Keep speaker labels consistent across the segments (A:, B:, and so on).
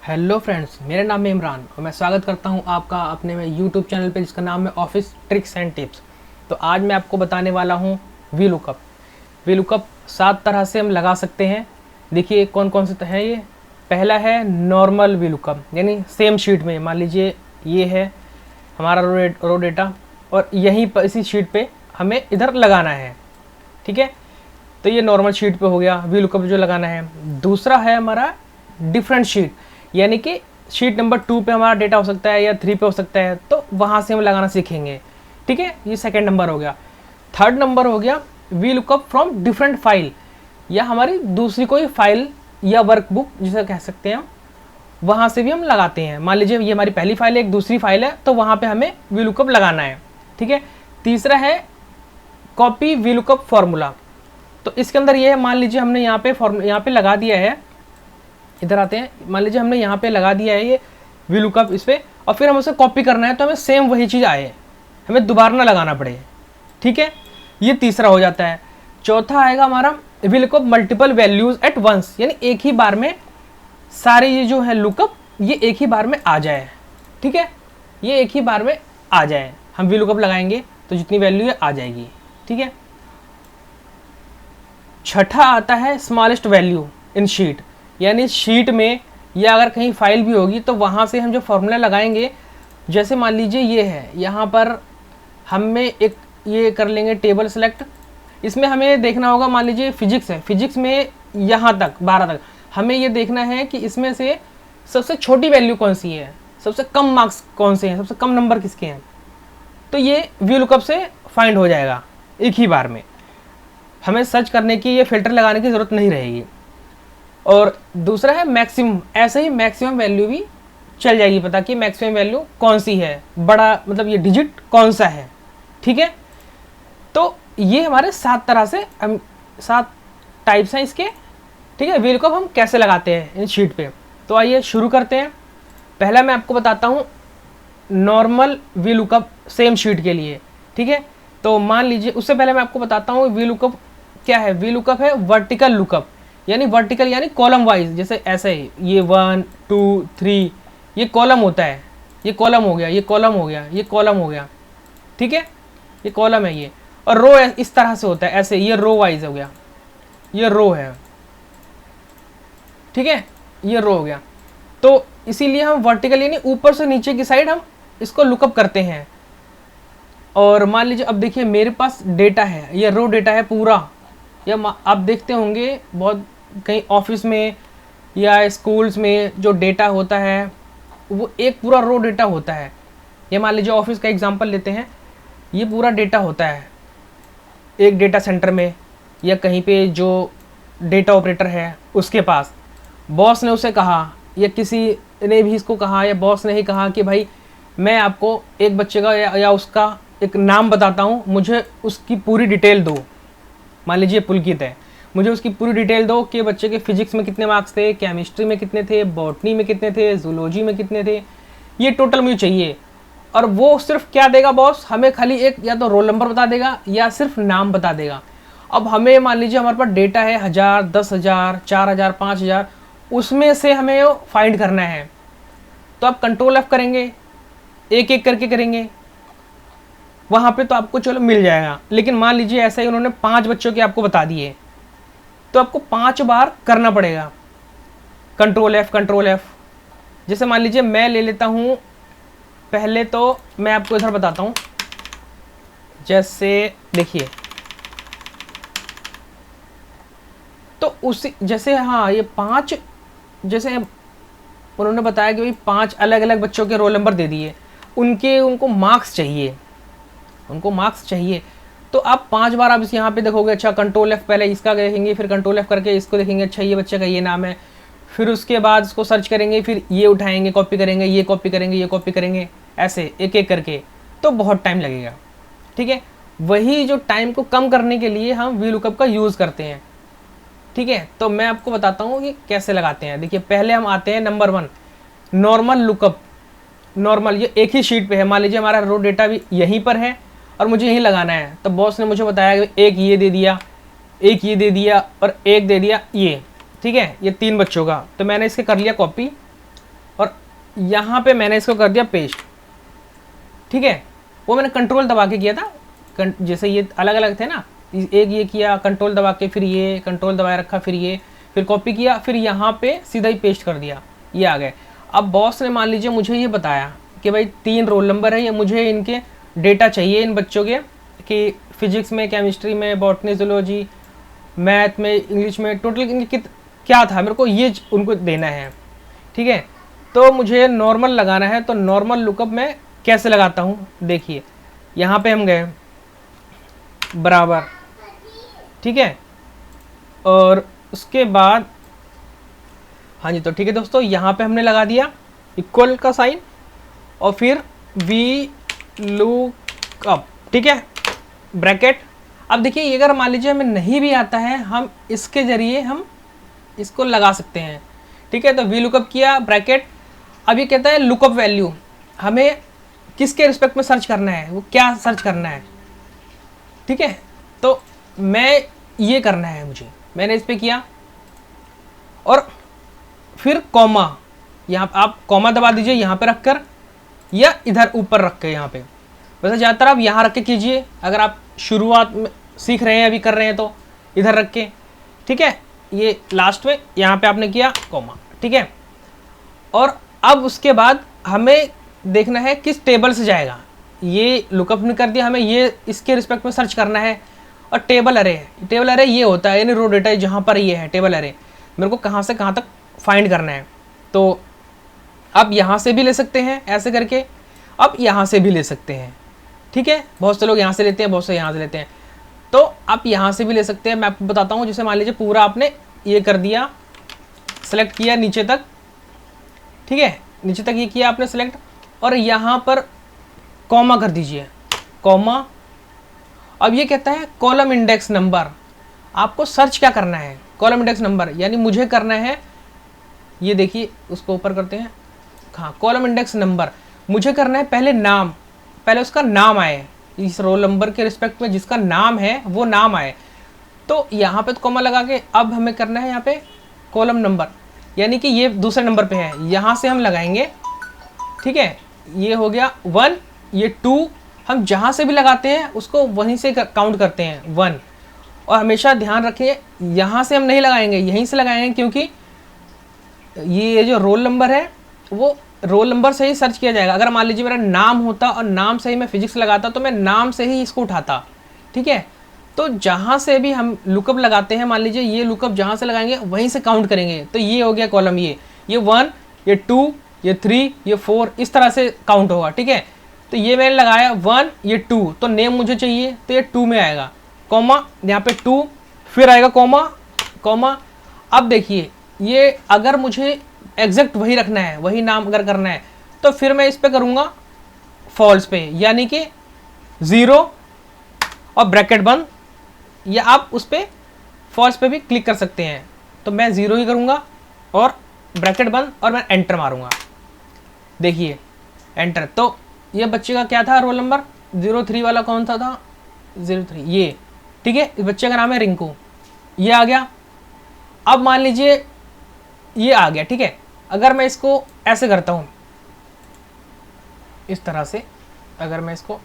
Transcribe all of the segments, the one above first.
A: Hello friends, मेरा नाम है इमरान और मैं स्वागत करता हूं आपका अपने में यूट्यूब चैनल पे जिसका नाम है ऑफिस ट्रिक्स एंड टिप्स। तो आज मैं आपको बताने वाला हूं वी लुकअप। वी लुकअप 7 तरह से हम लगा सकते हैं। देखिए कौन कौन से है ये। पहला है नॉर्मल वी लुकअप, यानी सेम शीट में मान लीजिए ये है हमारा रो डेटा और यहीं पर इसी शीट पर हमें इधर लगाना है। ठीक है, तो ये नॉर्मल शीट पे हो गया वी लुकअप जो लगाना है। दूसरा है हमारा डिफरेंट शीट, यानी कि शीट नंबर 2 पे हमारा डेटा हो सकता है या 3 पे हो सकता है, तो वहाँ से हम लगाना सीखेंगे। ठीक है, ये सेकंड नंबर हो गया। थर्ड नंबर हो गया V lookup from different file, या हमारी दूसरी कोई फाइल या वर्कबुक जिसे कह सकते हैं, वहाँ से भी हम लगाते हैं। मान लीजिए ये हमारी पहली फाइल है, एक दूसरी फाइल है, तो वहाँ पे हमें वी लुकअप लगाना है। ठीक है, तीसरा है कॉपी वी लुकअप फॉर्मूला। तो इसके अंदर ये है, मान लीजिए हमने यहाँ पे लगा दिया है, इधर आते हैं, मान लीजिए हमने यहाँ पे लगा दिया है ये वी लुकअप इस पर, और फिर हम उसे कॉपी करना है तो हमें सेम वही चीज़ आए, हमें दोबारा ना लगाना पड़े। ठीक है, ये तीसरा हो जाता है। चौथा आएगा हमारा V lookup multiple values at once, यानी एक ही बार में सारे ये जो है लुकअप ये एक ही बार में आ जाए। ठीक है, ये एक ही बार में आ जाए, हम वी लुकअप लगाएंगे तो जितनी वैल्यू है आ जाएगी। ठीक है, छठा आता है स्मॉलेस्ट वैल्यू इन शीट, यानी शीट में या अगर कहीं फाइल भी होगी तो वहाँ से हम जो फॉर्मूला लगाएंगे, जैसे मान लीजिए ये है, यहाँ पर हमें एक ये कर लेंगे टेबल सेलेक्ट। इसमें हमें देखना होगा, मान लीजिए फिजिक्स है, फिजिक्स में यहाँ तक 12 तक हमें ये देखना है कि इसमें से सबसे छोटी वैल्यू कौन सी है, सबसे कम मार्क्स कौन से हैं, सबसे कम नंबर किसके हैं। तो ये वी लुकअप से फाइंड हो जाएगा एक ही बार में, हमें सर्च करने की, ये फिल्टर लगाने की ज़रूरत नहीं रहेगी। और दूसरा है मैक्सिमम, ऐसे ही मैक्सिमम वैल्यू भी चल जाएगी पता कि मैक्सिमम वैल्यू कौन सी है, बड़ा मतलब ये डिजिट कौन सा है। ठीक है, तो ये हमारे 7 तरह से 7 टाइप्स हैं इसके। ठीक है, वी लुकअप हम कैसे लगाते हैं इन शीट पे, तो आइए शुरू करते हैं। पहला मैं आपको बताता हूँ normal V lookup same sheet के लिए। ठीक है, तो मान लीजिए उससे पहले मैं आपको बताता हूँ वी लुकअप क्या है। वी लुकअप है वर्टिकल लुकअप, यानी वर्टिकल यानी कॉलम वाइज, जैसे ऐसे ही ये 1 2 3 ये कॉलम होता है, ये कॉलम हो गया, ये कॉलम हो गया, ये कॉलम हो गया। ठीक है, ये कॉलम है ये, और रो इस तरह से होता है, ऐसे ये रो वाइज हो गया, ये रो है। ठीक है, ये रो हो गया। तो इसीलिए हम वर्टिकल यानी ऊपर से नीचे की साइड हम इसको लुकअप करते हैं। और मान लीजिए अब देखिए मेरे पास डेटा है, ये रो डेटा है पूरा, या आप देखते होंगे बहुत कहीं ऑफिस में या स्कूल्स में जो डेटा होता है वो एक पूरा रो डेटा होता है। ये मान लीजिए ऑफिस का एग्जांपल लेते हैं, ये पूरा डेटा होता है एक डेटा सेंटर में या कहीं पे जो डेटा ऑपरेटर है उसके पास। बॉस ने उसे कहा या किसी ने भी इसको कहा या बॉस ने ही कहा कि भाई मैं आपको एक बच्चे का या उसका एक नाम बताता हूँ, मुझे उसकी पूरी डिटेल दो। मान लीजिए पुलकित है, मुझे उसकी पूरी डिटेल दो कि बच्चे के फिजिक्स में कितने मार्क्स थे, केमिस्ट्री में कितने थे, बॉटनी में कितने थे, जूलॉजी में कितने थे, ये टोटल मुझे चाहिए। और वो सिर्फ क्या देगा बॉस, हमें खाली एक या तो रोल नंबर बता देगा या सिर्फ नाम बता देगा। अब हमें मान लीजिए हमारे पास डेटा है 1000, 10,000, 4,000, 5,000, उसमें से हमें फाइंड करना है। तो आप कंट्रोल F करेंगे, एक एक करके करेंगे, वहाँ पे तो आपको चलो मिल जाएगा। लेकिन मान लीजिए ऐसा ही उन्होंने 5 बच्चों के आपको बता दिए, तो आपको 5 बार करना पड़ेगा कंट्रोल F, कंट्रोल F। जैसे मान लीजिए मैं ले लेता हूँ, पहले तो मैं आपको इधर बताता हूँ, जैसे देखिए, तो उसी जैसे हाँ ये 5, जैसे उन्होंने बताया कि भाई 5 अलग अलग बच्चों के रोल नंबर दे दिए, उनको मार्क्स चाहिए, उनको मार्क्स चाहिए। तो आप 5 बार आप इस यहाँ पे देखोगे, अच्छा कंट्रोल F पहले इसका देखेंगे, फिर कंट्रोल F करके इसको देखेंगे, अच्छा ये बच्चे का ये नाम है, फिर उसके बाद इसको सर्च करेंगे, फिर ये उठाएंगे कॉपी करेंगे, ये कॉपी करेंगे, ये कॉपी करेंगे, ऐसे एक एक करके, तो बहुत टाइम लगेगा। ठीक है, वही जो टाइम को कम करने के लिए हम वी लुकअप का यूज़ करते हैं। ठीक है, तो मैं आपको बताता हूँ कि कैसे लगाते हैं। देखिए पहले हम आते हैं नंबर 1 नॉर्मल लुकअप। नॉर्मल ये एक ही शीट पे है, मान लीजिए हमारा रो डेटा भी यहीं पर है और मुझे यहीं लगाना है। तो बॉस ने मुझे बताया कि एक ये दे दिया, एक ये दे दिया और एक दे दिया ये। ठीक है, ये 3 बच्चों का, तो मैंने इसके कर लिया कॉपी। और यहाँ पे मैंने इसको कर दिया पेस्ट, ठीक है। वो मैंने कंट्रोल दबा के किया था, जैसे ये अलग अलग थे ना, एक ये किया कंट्रोल दबा के, फिर ये कंट्रोल दबाए रखा, फिर ये, फिर कॉपी किया, फिर यहाँ पे सीधा ही पेस्ट कर दिया, ये आ गए। अब बॉस ने मान लीजिए मुझे ये बताया कि भाई 3 रोल नंबर है, ये मुझे इनके डेटा चाहिए इन बच्चों के, कि फिजिक्स में, केमिस्ट्री में, बॉटनी, जूलॉजी, मैथ में, इंग्लिश में, टोटल इनके क्या था, मेरे को ये उनको देना है, ठीक है। तो मुझे नॉर्मल लगाना है, तो नॉर्मल लुकअप मैं कैसे लगाता हूँ, देखिए यहाँ पे हम गए बराबर, ठीक है, और उसके बाद हाँ जी, तो ठीक है दोस्तों, यहाँ पे हमने लगा दिया इक्वल का साइन और फिर वी लुक अप, ठीक है, ब्रैकेट। अब देखिए ये अगर मान लीजिए हमें नहीं भी आता है, हम इसके ज़रिए हम इसको लगा सकते हैं, ठीक है। तो वी लुकअप किया, ब्रैकेट। अब ये कहता है लुकअप वैल्यू, हमें किसके रिस्पेक्ट में सर्च करना है, वो क्या सर्च करना है, ठीक है। तो मैं ये करना है मुझे, मैंने इस पर किया और फिर कॉमा, यहाँ आप कॉमा दबा दीजिए यहाँ पे रखकर, या इधर ऊपर रख के यहाँ पे, वैसे ज़्यादातर आप यहाँ रख के कीजिए, अगर आप शुरुआत में सीख रहे हैं, अभी कर रहे हैं तो इधर रख के, ठीक है। ये लास्ट में यहाँ पे आपने किया कॉमा, ठीक है। और अब उसके बाद हमें देखना है किस टेबल से जाएगा, ये लुकअप ने कर दिया, हमें ये इसके रिस्पेक्ट में सर्च करना है। और टेबल अरे ये होता है, यानी रो डेटा जहाँ पर ये है टेबल अरे, मेरे को कहाँ से कहाँ तक फाइंड करना है। तो अब यहाँ से भी ले सकते हैं ऐसे करके, अब यहाँ से भी ले सकते हैं, ठीक है। बहुत से लोग यहाँ से लेते हैं, बहुत से यहाँ से लेते हैं, तो आप यहाँ से भी ले सकते हैं। मैं आपको बताता हूँ, जैसे मान लीजिए पूरा आपने ये कर दिया, सेलेक्ट किया नीचे तक, ठीक है, नीचे तक ये किया आपने सेलेक्ट, और यहाँ पर कॉमा कर दीजिए, कॉमा। अब ये कहता है कॉलम इंडेक्स नंबर, आपको सर्च क्या करना है, कॉलम इंडेक्स नंबर, यानी मुझे करना है, ये देखिए उसको ऊपर करते हैं, हाँ कॉलम इंडेक्स नंबर, मुझे करना है पहले नाम, पहले उसका नाम आए, इस रोल नंबर के रिस्पेक्ट में जिसका नाम है वो नाम आए। तो यहाँ पे तो कॉमा लगा के अब हमें करना है यहाँ पे कॉलम नंबर, यानी कि ये दूसरे नंबर पे है, यहाँ से हम लगाएंगे, ठीक है। ये हो गया 1, ये 2, हम जहाँ से भी लगाते हैं उसको वहीं से काउंट करते हैं 1। और हमेशा ध्यान रखिए यहाँ से हम नहीं लगाएंगे, यहीं से लगाएंगे, क्योंकि ये जो रोल नंबर है वो रोल नंबर से ही सर्च किया जाएगा। अगर मान लीजिए मेरा नाम होता और नाम से ही मैं फिजिक्स लगाता तो मैं नाम से ही इसको उठाता, ठीक है। तो जहाँ से भी हम लुकअप लगाते हैं, मान लीजिए ये लुकअप जहाँ से लगाएंगे वहीं से काउंट करेंगे। तो ये हो गया कॉलम, ये 1, ये 2, ये 3, ये 4, इस तरह से काउंट होगा, ठीक है। तो ये मैंने लगाया 1, ये 2, तो नेम मुझे चाहिए तो ये 2 में आएगा, कॉमा, यहाँ पे 2, फिर आएगा कॉमा, कॉमा। अब देखिए ये अगर मुझे एग्जैक्ट वही रखना है, वही नाम अगर करना है, तो फिर मैं इस पे करूँगा फॉल्स पे, यानी कि 0 और ब्रैकेट बंद, या आप उस पर फॉल्स पे भी क्लिक कर सकते हैं। तो मैं 0 ही करूँगा और ब्रैकेट बंद, और मैं एंटर मारूँगा, देखिए एंटर। तो ये बच्चे का क्या था रोल नंबर, 03 वाला कौन सा था, 03, ये, ठीक है। इस बच्चे का नाम है रिंकू, ये आ गया। अब मान लीजिए ये आ गया, ठीक है। अगर मैं इसको ऐसे करता हूँ, इस तरह से, अगर मैं इसको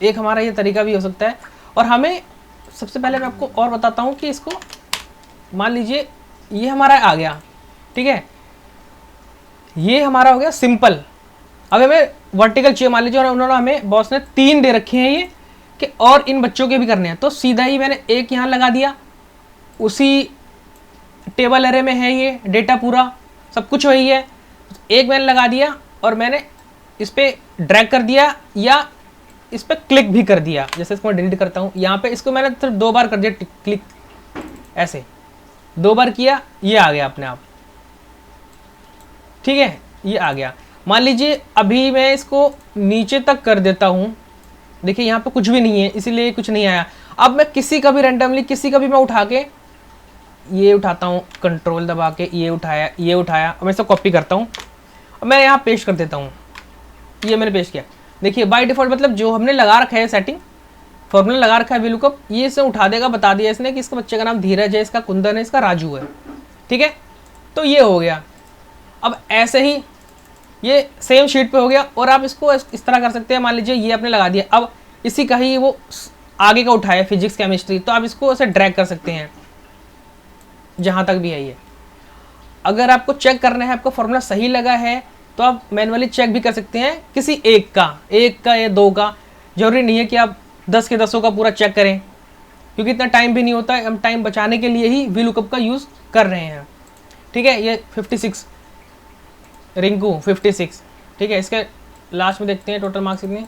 A: एक हमारा ये तरीका भी हो सकता है। और हमें सबसे पहले मैं आपको और बताता हूँ कि इसको मान लीजिए ये हमारा आ गया, ठीक है, ये हमारा हो गया सिंपल। अब हमें वर्टिकल चाहिए, मान लीजिए उन्होंने हमें बॉस ने 3 दे रखे हैं ये, कि और इन बच्चों के भी करने हैं, तो सीधा ही मैंने एक यहाँ लगा दिया, उसी टेबल एरे में है ये डेटा, पूरा सब कुछ वही है, एक मैंने लगा दिया और मैंने इस पर ड्रैग कर दिया या इस पर क्लिक भी कर दिया। जैसे इसको मैं डिलीट करता हूँ, यहाँ पे इसको मैंने सिर्फ 2 बार कर दिया क्लिक, ऐसे 2 बार किया, ये आ गया अपने आप, ठीक है, ये आ गया। मान लीजिए अभी मैं इसको नीचे तक कर देता हूँ, देखिए यहाँ पे कुछ भी नहीं है, इसीलिए कुछ नहीं आया। अब मैं किसी का भी रैंडमली, किसी का भी मैं उठा के ये उठाता हूँ, कंट्रोल दबा के ये उठाया, ये उठाया, अब मैं इसको कॉपी करता हूँ और मैं यहाँ पेस्ट कर देता हूँ, ये मैंने पेस्ट किया। देखिए बाय डिफ़ॉल्ट मतलब जो हमने लगा रखा है सेटिंग फॉर्मूला लगा रखा है वी लुकअप, ये इसे उठा देगा, बता दिया इसने कि इसका बच्चे का नाम धीरज है, इसका कुंदन है, इसका राजू है। ठीक है, तो ये हो गया। अब ऐसे ही ये सेम शीट पे हो गया, और आप इसको इस तरह कर सकते हैं। मान लीजिए ये आपने लगा दिया, अब इसी का ही वो आगे का उठाया फिजिक्स केमिस्ट्री, तो आप इसको ऐसे ड्रैग कर सकते हैं जहाँ तक भी है ये। अगर आपको चेक करना है आपका फॉर्मूला सही लगा है तो आप मैनुअली चेक भी कर सकते हैं किसी एक का या दो का। जरूरी नहीं है कि आप 10 के 10 का पूरा चेक करें, क्योंकि इतना टाइम भी नहीं होता है। हम टाइम बचाने के लिए ही वी लुकअप का यूज़ कर रहे हैं। ठीक है, ये 56 रिंकू 56। ठीक है, इसके लास्ट में देखते हैं टोटल मार्क्स कितने,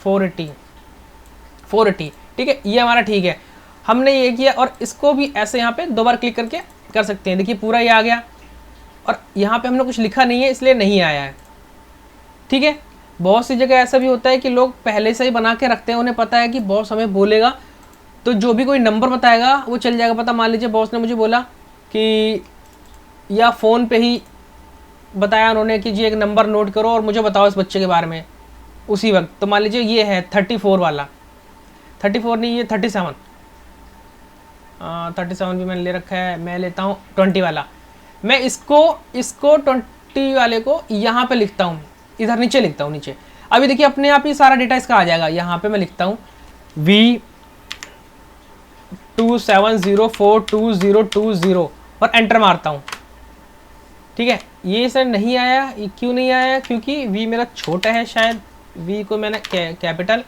A: 480। ठीक है, ये हमारा ठीक है। हमने ये किया, और इसको भी ऐसे यहाँ पे 2 बार क्लिक करके कर सकते हैं। देखिए पूरा ये आ गया, और यहाँ पे हमने कुछ लिखा नहीं है इसलिए नहीं आया है। ठीक है, बहुत सी जगह ऐसा भी होता है कि लोग पहले से ही बना के रखते हैं, उन्हें पता है कि बॉस हमें बोलेगा तो जो भी कोई नंबर बताएगा वो चल जाएगा पता। मान लीजिए बॉस ने मुझे बोला कि, या फ़ोन पे ही बताया उन्होंने कि जी एक नंबर नोट करो और मुझे बताओ इस बच्चे के बारे में उसी वक्त। तो मान लीजिए ये है 34 वाला, 34 नहीं, ये 37। 37 भी मैंने ले रखा है। मैं लेता हूँ 20 वाला। मैं इसको 20 वाले को यहाँ पे लिखता हूँ, इधर नीचे लिखता हूँ नीचे। अभी देखिए अपने आप ही सारा डेटा इसका आ जाएगा। यहाँ पे मैं लिखता हूँ V27042020 और एंटर मारता हूँ। ठीक है, ये सर नहीं आया। ये क्यों नहीं आया? क्योंकि V मेरा छोटा है शायद। V को मैंने कैपिटल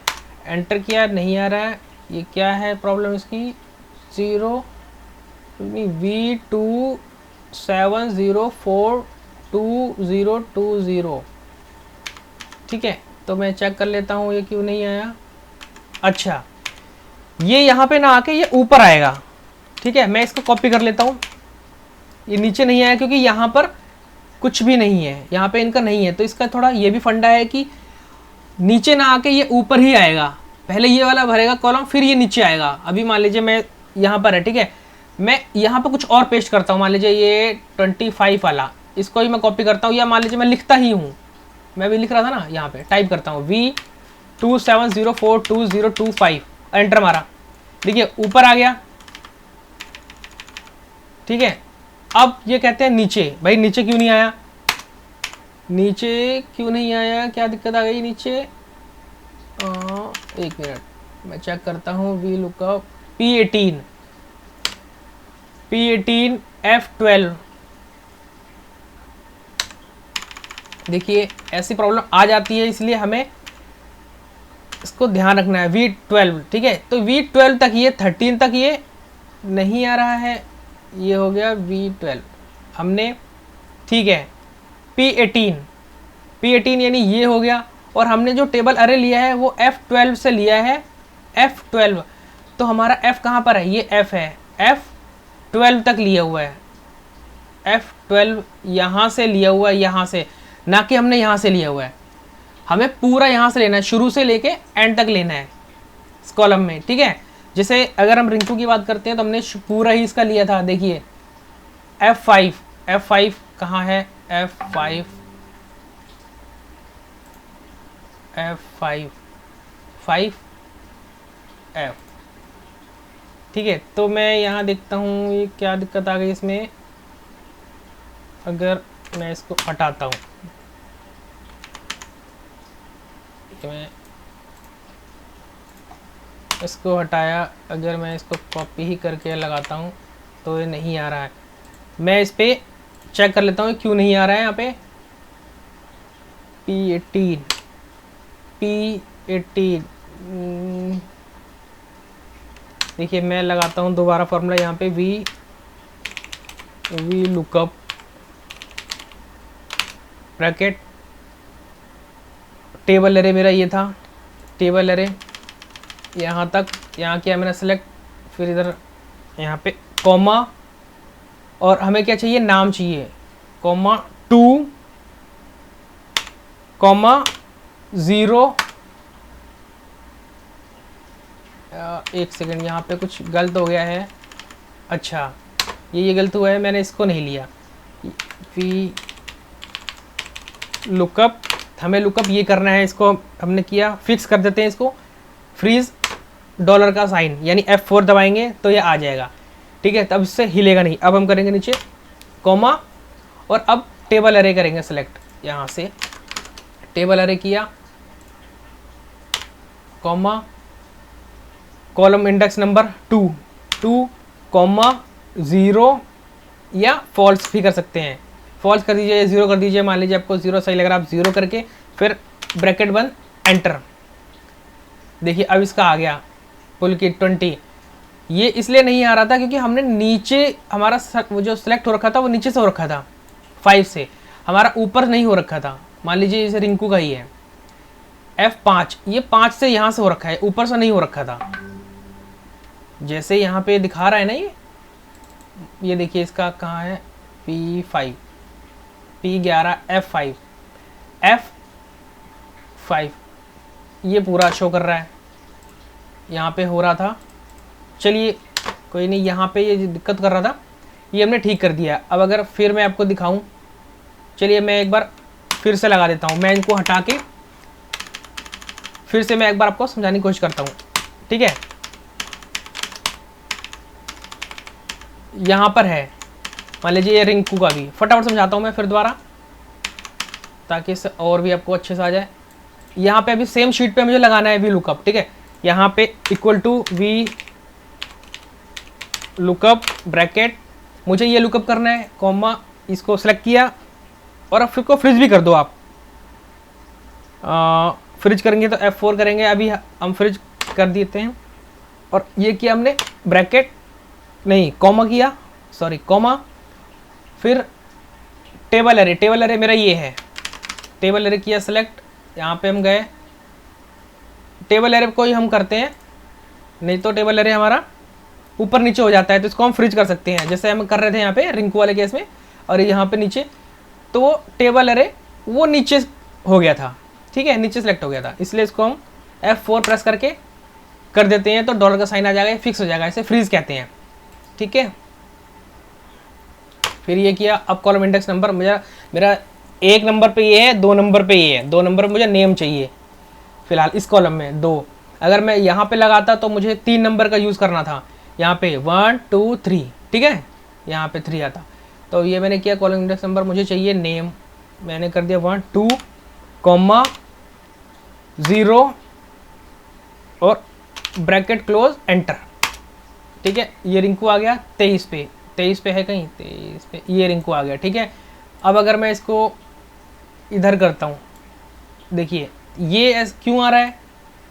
A: एंटर किया, नहीं आ रहा है। ये क्या है प्रॉब्लम इसकी? 0 V27042020। ठीक है, तो मैं चेक कर लेता हूँ ये क्यों नहीं आया। अच्छा, ये यहाँ पे ना आके ये ऊपर आएगा। ठीक है, मैं इसको कॉपी कर लेता हूँ। ये नीचे नहीं आया क्योंकि यहाँ पर कुछ भी नहीं है, यहाँ पे इनका नहीं है। तो इसका थोड़ा ये भी फंडा है कि नीचे ना आके ये ऊपर ही आएगा। पहले ये वाला भरेगा कॉलम, फिर ये नीचे आएगा। अभी मान लीजिए मैं यहाँ पर है, ठीक है, मैं यहाँ पर कुछ और पेस्ट करता हूँ। मान लीजिए ये 25 वाला, इसको ही मैं कॉपी करता हूँ। या मान लीजिए मैं लिखता ही हूँ, मैं भी लिख रहा था ना, यहाँ पे टाइप करता हूँ V27042025, एंटर मारा। देखिए ऊपर आ गया। ठीक है, अब ये कहते हैं नीचे। भाई नीचे क्यों नहीं आया? नीचे क्यों नहीं आया? क्या दिक्कत आ गई नीचे? 1 मिनट, मैं चेक करता हूँ। V lookup P18 F12। देखिए ऐसी प्रॉब्लम आ जाती है, इसलिए हमें इसको ध्यान रखना है। V12, ठीक है, तो V12 तक, ये 13 तक ये नहीं आ रहा है। ये हो गया V12 हमने। ठीक है, P18 यानी ये हो गया। और हमने जो टेबल अरे लिया है वो F12 से लिया है। F12, तो हमारा F कहाँ पर है? ये F है, F12 तक लिया हुआ है। F12 यहाँ से लिया हुआ है, यहाँ से, ना कि हमने यहाँ से लिया हुआ है। हमें पूरा यहाँ से लेना है, शुरू से लेके एंड तक लेना है इस कॉलम में। ठीक है, जैसे अगर हम रिंकू की बात करते हैं तो हमने पूरा ही इसका लिया था। देखिए F5 कहाँ है? F5 F। ठीक है, तो मैं यहाँ देखता हूँ ये क्या दिक्कत आ गई इसमें। अगर मैं इसको हटाता हूँ, मैं इसको हटाया, अगर मैं इसको कॉपी ही करके लगाता हूँ तो ये नहीं आ रहा है। मैं इस पे चेक कर लेता हूँ क्यों नहीं आ रहा है। यहाँ पे P18 देखिए मैं लगाता हूँ दोबारा फॉर्मूला यहाँ पे। We lookup bracket, table array मेरा ये था, टेबल एरे यहाँ तक। यहाँ किया मैंने सेलेक्ट, फिर इधर यहाँ पे कॉमा, और हमें क्या चाहिए? नाम चाहिए। Comma 2, comma 0। 1 सेकेंड, यहाँ पे कुछ गलत हो गया है। अच्छा, ये गलत हुआ है, मैंने इसको नहीं लिया। वी लुकअप, हमें लुकअप ये करना है, इसको हमने किया। फिक्स कर देते हैं इसको, फ्रीज डॉलर का साइन यानी F4 दबाएंगे तो ये आ जाएगा, ठीक है। तब इससे हिलेगा नहीं। अब हम करेंगे नीचे कॉमा और अब टेबल अरे करेंगे सेलेक्ट, यहाँ से टेबल अरे किया, comma column index number 2 comma 0 या फॉल्स भी कर सकते हैं। फॉल्स कर दीजिए या 0 कर दीजिए, मान लीजिए आपको 0 सही लग रहा है, आप 0 करके फिर ब्रैकेट बंद, एंटर। देखिए अब इसका आ गया पुल की 20। ये इसलिए नहीं आ रहा था क्योंकि हमने नीचे हमारा वो जो सिलेक्ट हो रखा था वो नीचे से हो रखा था 5 से, हमारा ऊपर नहीं हो रखा था। मान लीजिए जैसे रिंकू का ही है F5, ये 5 से यहाँ से हो रखा है, ऊपर से नहीं हो रखा था। जैसे यहाँ पे दिखा रहा है ना ये देखिए इसका कहाँ है, P5 P11 F5 ये पूरा शो कर रहा है, यहाँ पे हो रहा था। चलिए कोई नहीं, यहाँ पे ये दिक्कत कर रहा था, ये हमने ठीक कर दिया। अब अगर फिर मैं आपको दिखाऊं, चलिए मैं एक बार फिर से लगा देता हूँ, मैं इनको हटा के फिर से मैं एक बार आपको समझाने की कोशिश करता हूँ, ठीक है। यहाँ पर है मान लीजिए ये रिंकू का भी, फटाफट समझाता हूँ मैं फिर दोबारा ताकि इससे और भी आपको अच्छे से आ जाए। यहाँ पे अभी सेम शीट पे मुझे लगाना है वी लुकअप, ठीक है। यहाँ पे equal to V lookup bracket, मुझे ये लुकअप करना है, कॉमा इसको सेलेक्ट किया और अब फिर को फ्रिज भी कर दो आप। फ्रिज करेंगे तो F4 करेंगे, अभी हम फ्रिज कर देते हैं। और ये किया हमने ब्रैकेट नहीं कॉमा किया, सॉरी कॉमा, फिर टेबल अरे मेरा ये है, टेबल अरे किया सेलेक्ट, यहाँ पे हम गए, टेबल अरे को ही हम करते हैं, नहीं तो टेबल अरे हमारा ऊपर नीचे हो जाता है, तो इसको हम फ्रिज कर सकते हैं जैसे हम कर रहे थे यहाँ पे रिंकू वाले केस में। और यहाँ पे नीचे तो वो टेबल अरे वो नीचे हो गया था, ठीक है, नीचे सेलेक्ट हो गया था, इसलिए इसको हम F4 प्रेस करके कर देते हैं तो डॉलर का साइन आ जाएगा, फिक्स हो जाएगा, इसे फ्रीज कहते हैं, ठीक है। फिर ये किया, अब कॉलम इंडेक्स नंबर मेरा 1 नंबर पे ये है, 2 नंबर पे ये है, 2 नंबर पे मुझे नेम चाहिए फिलहाल इस कॉलम में 2। अगर मैं यहाँ पे लगाता तो मुझे 3 नंबर का यूज़ करना था, यहाँ पे 1 2 3, ठीक है, यहाँ पे 3 आता। तो ये मैंने किया कॉलम इंडेक्स नंबर मुझे चाहिए नेम, मैंने कर दिया 1 2 कॉमा 0 और ब्रैकेट क्लोज, एंटर, ठीक है। ये रिंकू आ गया 23 पे है कहीं, 23 पे ये रिंकू आ गया, ठीक है। अब अगर मैं इसको इधर करता हूँ, देखिए ये क्यों आ रहा है,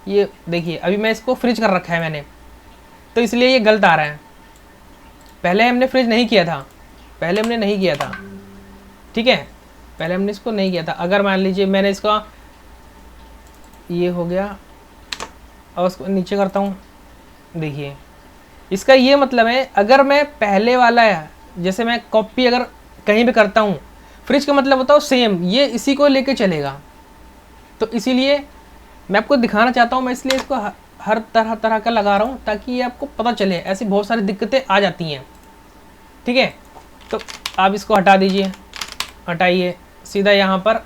A: ये देखिए अभी मैं इसको फ्रिज कर रखा है मैंने, तो इसलिए ये गलत आ रहा है। पहले हमने फ्रिज नहीं किया था, ठीक है, पहले हमने इसको नहीं किया था। अगर मान लीजिए मैंने इसका ये हो गया, और उसको नीचे करता हूँ, देखिए इसका ये मतलब है अगर मैं पहले वाला है जैसे मैं कॉपी अगर कहीं भी करता हूँ, फ्रिज का मतलब होता है सेम ये इसी को लेके चलेगा। तो इसीलिए मैं आपको दिखाना चाहता हूँ, मैं इसलिए इसको हर तरह का लगा रहा हूँ ताकि ये आपको पता चले। ऐसी बहुत सारी दिक्कतें आ जाती हैं, ठीक है। तो आप इसको हटा दीजिए, हटाइए, सीधा यहाँ पर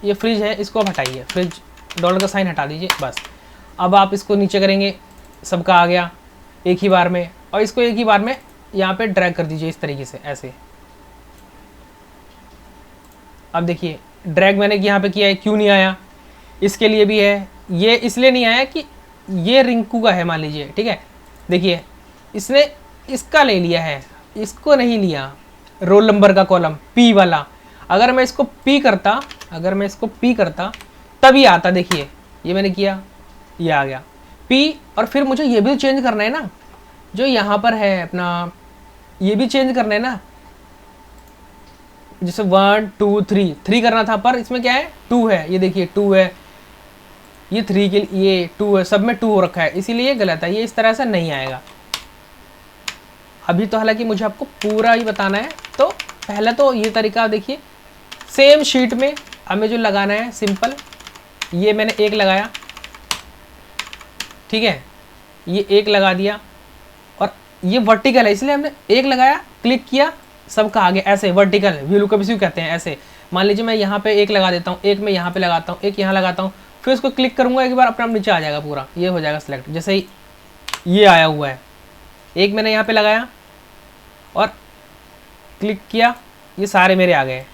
A: ये फ्रिज है इसको हटाइए, फ्रिज डॉलर का साइन हटा दीजिए, बस। अब आप इसको नीचे करेंगे, सबका आ गया एक ही बार में, और इसको एक ही बार में यहाँ पे ड्रैग कर दीजिए इस तरीके से, ऐसे। अब देखिए ड्रैग मैंने यहाँ पे किया है, क्यों नहीं आया, इसके लिए भी है, ये इसलिए नहीं आया कि ये रिंकू का है मान लीजिए, ठीक है। देखिए इसने इसका ले लिया है, इसको नहीं लिया, रोल नंबर का कॉलम P वाला। अगर मैं इसको P करता तभी आता, देखिए ये मैंने किया, ये आ गया P। और फिर मुझे ये भी चेंज करना है ना, जो यहाँ पर है अपना, ये भी चेंज करना है ना, जैसे 1 2 3 करना था, पर इसमें क्या है 2 है, ये देखिए 2 है, ये 3 के लिए ये 2 है, सब में 2 हो रखा है, इसीलिए ये गलत है, ये इस तरह से नहीं आएगा। अभी तो हालांकि मुझे आपको पूरा ही बताना है, तो पहले तो ये तरीका देखिए, सेम शीट में हमें जो लगाना है सिंपल, ये मैंने 1 लगाया, ठीक है, ये 1 लगा दिया, और ये वर्टिकल है इसलिए हमने 1 लगाया, क्लिक किया, सबका आगे ऐसे वर्टिकल व्यू लुकअप इसी को कहते हैं। ऐसे मान लीजिए मैं यहाँ पे 1 लगा देता हूँ, 1 मैं यहाँ पे लगाता हूँ, 1 यहाँ लगाता हूँ, फिर उसको क्लिक करूँगा एक बार, अपने आप नीचे आ जाएगा पूरा, ये हो जाएगा सिलेक्ट। जैसे ही ये आया हुआ है। एक मैंने यहाँ पे लगाया और क्लिक किया, ये सारे मेरे आ गए।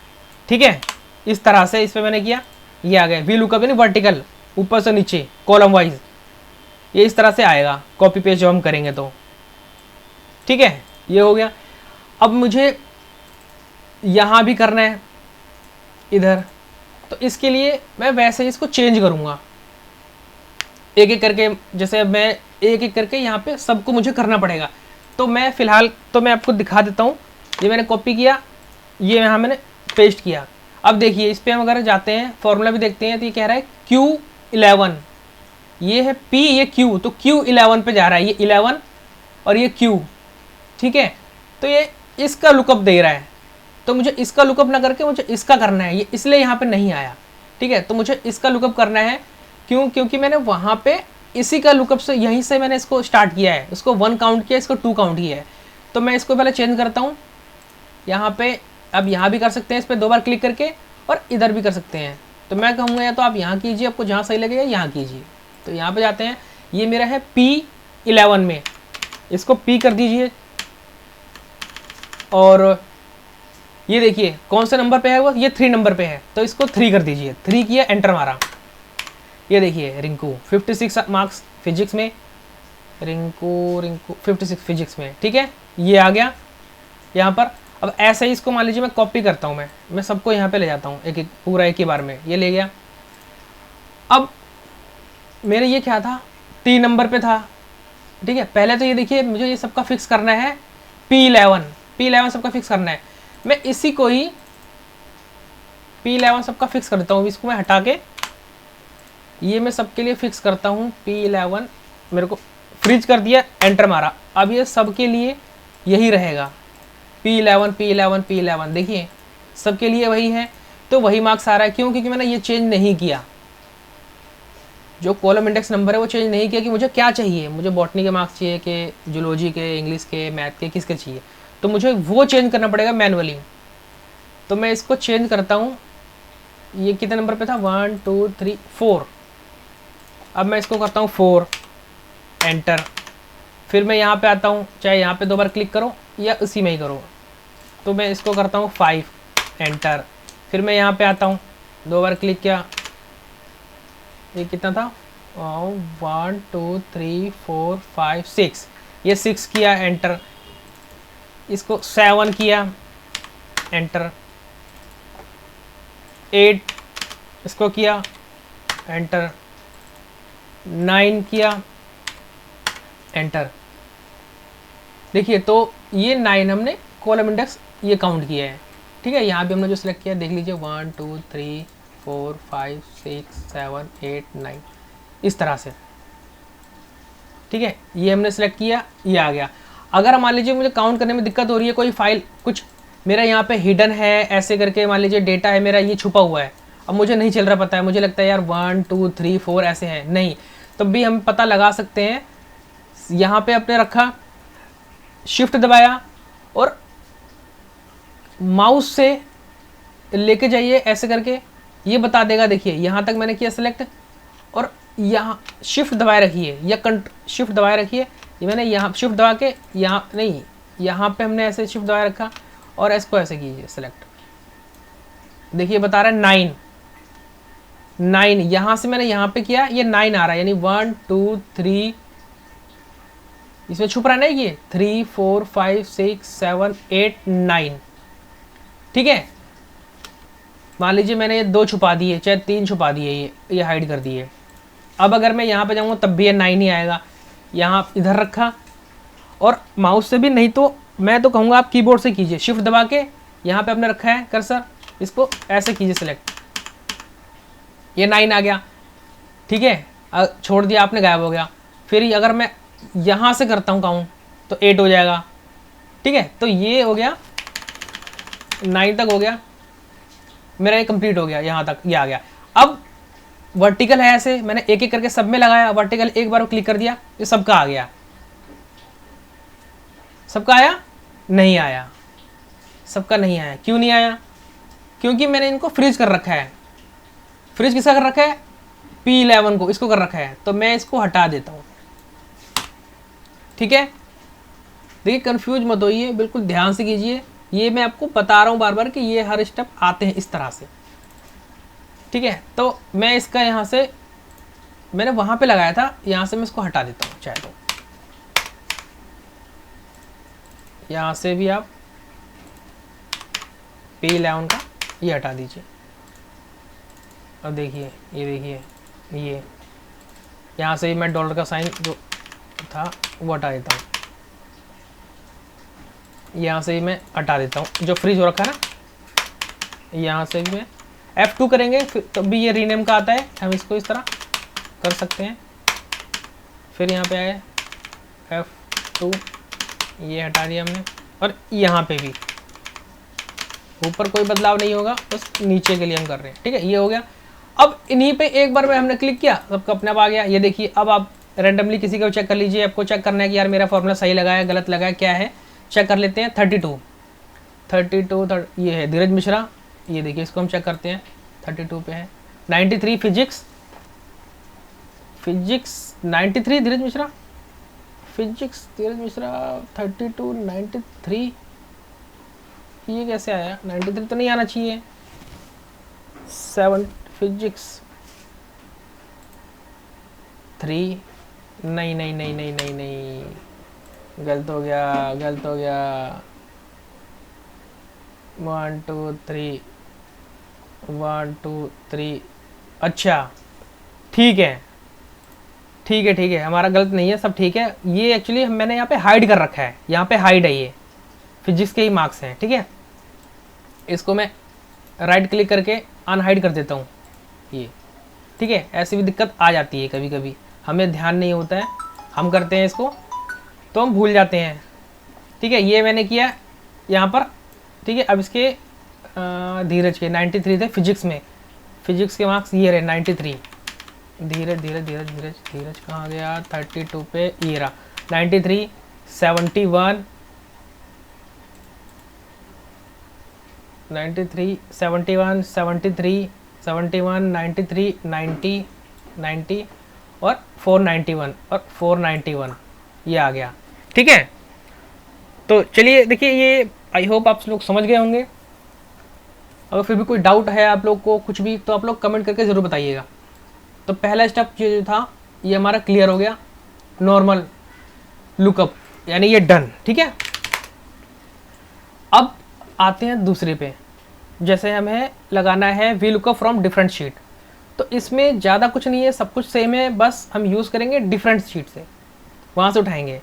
A: ठीक है, इस तरह से इस पर मैंने किया, ये आ गए। वी लुकअप यानी वर्टिकल, ऊपर से नीचे कॉलम वाइज, ये इस तरह से आएगा कॉपी पेस्ट जब हम करेंगे तो। ठीक है, ये हो गया। अब मुझे यहाँ भी करना है इधर, तो इसके लिए मैं वैसे ही इसको चेंज करूँगा एक एक करके। जैसे अब मैं एक एक करके यहाँ पे सबको मुझे करना पड़ेगा। तो मैं फ़िलहाल तो मैं आपको दिखा देता हूँ। ये मैंने कॉपी किया, ये यहाँ मैंने पेस्ट किया। अब देखिए इस पर हम अगर जाते हैं, फॉर्मूला भी देखते हैं, तो ये कह रहा है Q11, ये है P, ये Q, तो Q11 पे जा रहा है, ये 11 और ये Q। ठीक है, तो ये इसका लुकअप दे रहा है, तो मुझे इसका लुकअप ना करके मुझे इसका करना है, ये इसलिए यहाँ पे नहीं आया। ठीक है, तो मुझे इसका लुकअप करना है। क्यों? क्योंकि मैंने वहाँ पे इसी का लुकअप से, यहीं से मैंने इसको स्टार्ट किया है, इसको 1 काउंट किया, इसको 2 काउंट किया है। तो मैं इसको पहले चेंज करता हूँ यहाँ पे। अब यहाँ भी कर सकते हैं, इस पर 2 बार क्लिक करके, और इधर भी कर सकते हैं। तो मैं कहूँगा या तो आप यहाँ कीजिए, आपको जहाँ सही लगेगा यहाँ कीजिए। तो यहाँ पे जाते हैं, ये मेरा है P11 में, इसको P कर दीजिए। और ये देखिए कौन से नंबर पे है वो, ये 3 नंबर पे है, तो इसको 3 कर दीजिए। 3 किया, एंटर मारा। ये देखिए रिंकू 56 मार्क्स फिजिक्स में, रिंकू 56 फिजिक्स में। ठीक है, ये आ गया यहाँ पर। अब ऐसे ही इसको मान लीजिए मैं कॉपी करता हूँ, मैं सबको यहाँ पे ले जाता हूँ, एक एक पूरा एक ही बार में। ये ले गया। अब मेरे ये क्या था, 3 नंबर पे था। ठीक है, पहले तो ये देखिए मुझे ये सबका फिक्स करना है, P11 सबका फिक्स करना है। मैं इसी को ही P11 सबका फिक्स कर देता हूँ। इसको मैं हटा के ये मैं सबके लिए फिक्स करता हूँ P11, मेरे को फ्रीज कर दिया, एंटर मारा। अब ये सबके लिए यही रहेगा, P11 देखिए सबके लिए वही है, तो वही मार्क्स आ रहा है। क्यों? क्योंकि मैंने ये चेंज नहीं किया, जो कॉलम इंडेक्स नंबर है वो चेंज नहीं किया कि मुझे क्या चाहिए, मुझे बॉटनी के मार्क्स चाहिए कि जूलॉजी के, इंग्लिश के, मैथ के, किसके चाहिए, तो मुझे वो चेंज करना पड़ेगा मैनुअली। तो मैं इसको चेंज करता हूँ। ये कितने नंबर पे था, 1 2 3 4। अब मैं इसको करता हूँ 4, एंटर। फिर मैं यहाँ पे आता हूँ, चाहे यहाँ पे 2 बार क्लिक करो या उसी में ही करो। तो मैं इसको करता हूँ 5, एंटर। फिर मैं यहाँ पे आता हूँ, 2 बार क्लिक किया, ये कितना था, 1 2 3 4 5 6, ये 6 किया, एंटर। इसको 7 किया, एंटर। 8 इसको किया, एंटर। 9 किया, एंटर। देखिए तो ये 9 हमने कॉलम इंडेक्स ये काउंट किया है। ठीक है, यहाँ भी हमने जो सिलेक्ट किया देख लीजिए, 1 2 3 4 5 6 7 8 9, इस तरह से। ठीक है, ये हमने सिलेक्ट किया, ये आ गया। अगर मान लीजिए मुझे काउंट करने में दिक्कत हो रही है, कोई फाइल कुछ मेरा यहाँ पे हिडन है ऐसे करके, मान लीजिए डेटा है मेरा ये छुपा हुआ है, अब मुझे नहीं चल रहा पता है, मुझे लगता है यार 1 2 3 4 ऐसे हैं, नहीं, तो भी हम पता लगा सकते हैं। यहाँ पे अपने रखा, शिफ्ट दबाया और माउस से लेके जाइए ऐसे करके, ये बता देगा। देखिए यहाँ तक मैंने किया सिलेक्ट, और यहाँ शिफ्ट दबाए रखिए या शिफ्ट दबाए रखिए। ये मैंने यहाँ शिफ्ट दबा के, यहाँ नहीं, यहाँ पे हमने ऐसे शिफ्ट दबाए रखा और इसको ऐसे कीजिए सिलेक्ट। देखिए बता रहा है 9, यहाँ से मैंने यहाँ पे किया, ये 9 आ रहा है, यानी 1 2 3, इसमें छुप रहा है ना ये 3 4 5 6 7 8 9। ठीक है, मान लीजिए मैंने ये 2 छुपा दिए, चाहे 3 छुपा दिए, ये हाइड कर दिए। अब अगर मैं यहाँ पे जाऊँगा तब भी ये 9 ही आएगा। यहाँ इधर रखा, और माउस से भी नहीं तो मैं तो कहूँगा आप कीबोर्ड से कीजिए, शिफ्ट दबा के यहाँ पे आपने रखा है कर्सर, इसको ऐसे कीजिए सिलेक्ट, ये 9 आ गया। ठीक है, छोड़ दिया आपने, गायब हो गया। फिर अगर मैं यहाँ से करता हूँ काउंट तो 8 हो जाएगा। ठीक है, तो ये हो गया, 9 तक हो गया मेरा, ये कंप्लीट हो गया, यहाँ तक ये आ गया। अब वर्टिकल है ऐसे, मैंने एक एक करके सब में लगाया, वर्टिकल एक बार क्लिक कर दिया, ये सबका आ गया। सबका आया? नहीं आया, सबका नहीं आया। क्यों नहीं आया? क्योंकि मैंने इनको फ्रीज कर रखा है। फ्रीज किसका कर रखा है? P11 को, इसको कर रखा है। तो मैं इसको हटा देता हूँ, ठीक है, देखिए कंफ्यूज मत होइए, बिल्कुल ध्यान से कीजिए। ये मैं आपको बता रहा हूँ बार बार कि ये हर स्टेप आते हैं इस तरह से, ठीक है। तो मैं इसका यहाँ से, मैंने वहाँ पे लगाया था, यहाँ से मैं इसको हटा देता हूँ चाहे तो। यहाँ से भी आप P11 का ये हटा दीजिए। अब देखिए, ये देखिए, ये यहाँ से मैं डॉलर का साइन जो था वो हटा देता हूँ। यहाँ से भी मैं हटा देता हूँ जो फ्रीज हो रखा है ना। यहाँ से भी मैं F2 करेंगे, फिर तब भी ये रीनेम का आता है, हम इसको इस तरह कर सकते हैं। फिर यहाँ पे आए F2, ये हटा दिया हमने। और यहाँ पे भी ऊपर कोई बदलाव नहीं होगा, बस नीचे के लिए हम कर रहे हैं, ठीक है। ये हो गया। अब इन्हीं पे एक बार में हमने क्लिक किया, सबका अपने आप आ गया। ये देखिए, अब आप रैंडमली किसी का चेक कर लीजिए, आपको चेक करना है कि यार मेरा फॉर्मूला सही लगा है, गलत लगा है, क्या है, चेक कर लेते हैं। 32 ये है धीरज मिश्रा, ये देखिए इसको हम चेक करते हैं, 32 पे है। 93 फिजिक्स 93 धीरज मिश्रा, फिजिक्स धीरज मिश्रा 32 93, ये कैसे आया? 93 तो नहीं आना चाहिए। 7 फिजिक्स 3, नहीं नहीं नहीं नहीं नहीं नहीं, गलत हो गया, गलत हो गया। 1 2 3 1 2 3, अच्छा ठीक है, ठीक है, ठीक है, हमारा गलत नहीं है, सब ठीक है। ये एक्चुअली मैंने यहाँ पे हाइड कर रखा है, यहाँ पे हाइड है, ये फिजिक्स के ही मार्क्स हैं, ठीक है। इसको मैं राइट क्लिक करके अनहाइड कर देता हूँ, ये ठीक है। ऐसी भी दिक्कत आ जाती है कभी कभी, हमें ध्यान नहीं होता है, हम करते हैं इसको तो हम भूल जाते हैं, ठीक है। ये मैंने किया यहाँ पर, ठीक है। अब इसके धीरज के 93 थे फिजिक्स में, फिजिक्स के मार्क्स ये रहे 93। धीरज धीरज धीरज धीरज धीरज कहाँ गया? 32 पे ये रहा 93, 71 93 71 73 71 93 90 90 और 491 और 491 ये आ गया, ठीक है। तो चलिए देखिए, ये आई होप आप लोग समझ गए होंगे। अगर फिर भी कोई डाउट है आप लोग को कुछ भी, तो आप लोग कमेंट करके ज़रूर बताइएगा। तो पहला स्टेप जो था ये हमारा क्लियर हो गया, नॉर्मल लुकअप, यानी ये डन, ठीक है। अब आते हैं दूसरे पे, जैसे हमें लगाना है V lookup from different sheet. तो इसमें ज़्यादा कुछ नहीं है, सब कुछ सेम है, बस हम यूज़ करेंगे डिफरेंट शीट से, वहाँ से उठाएंगे,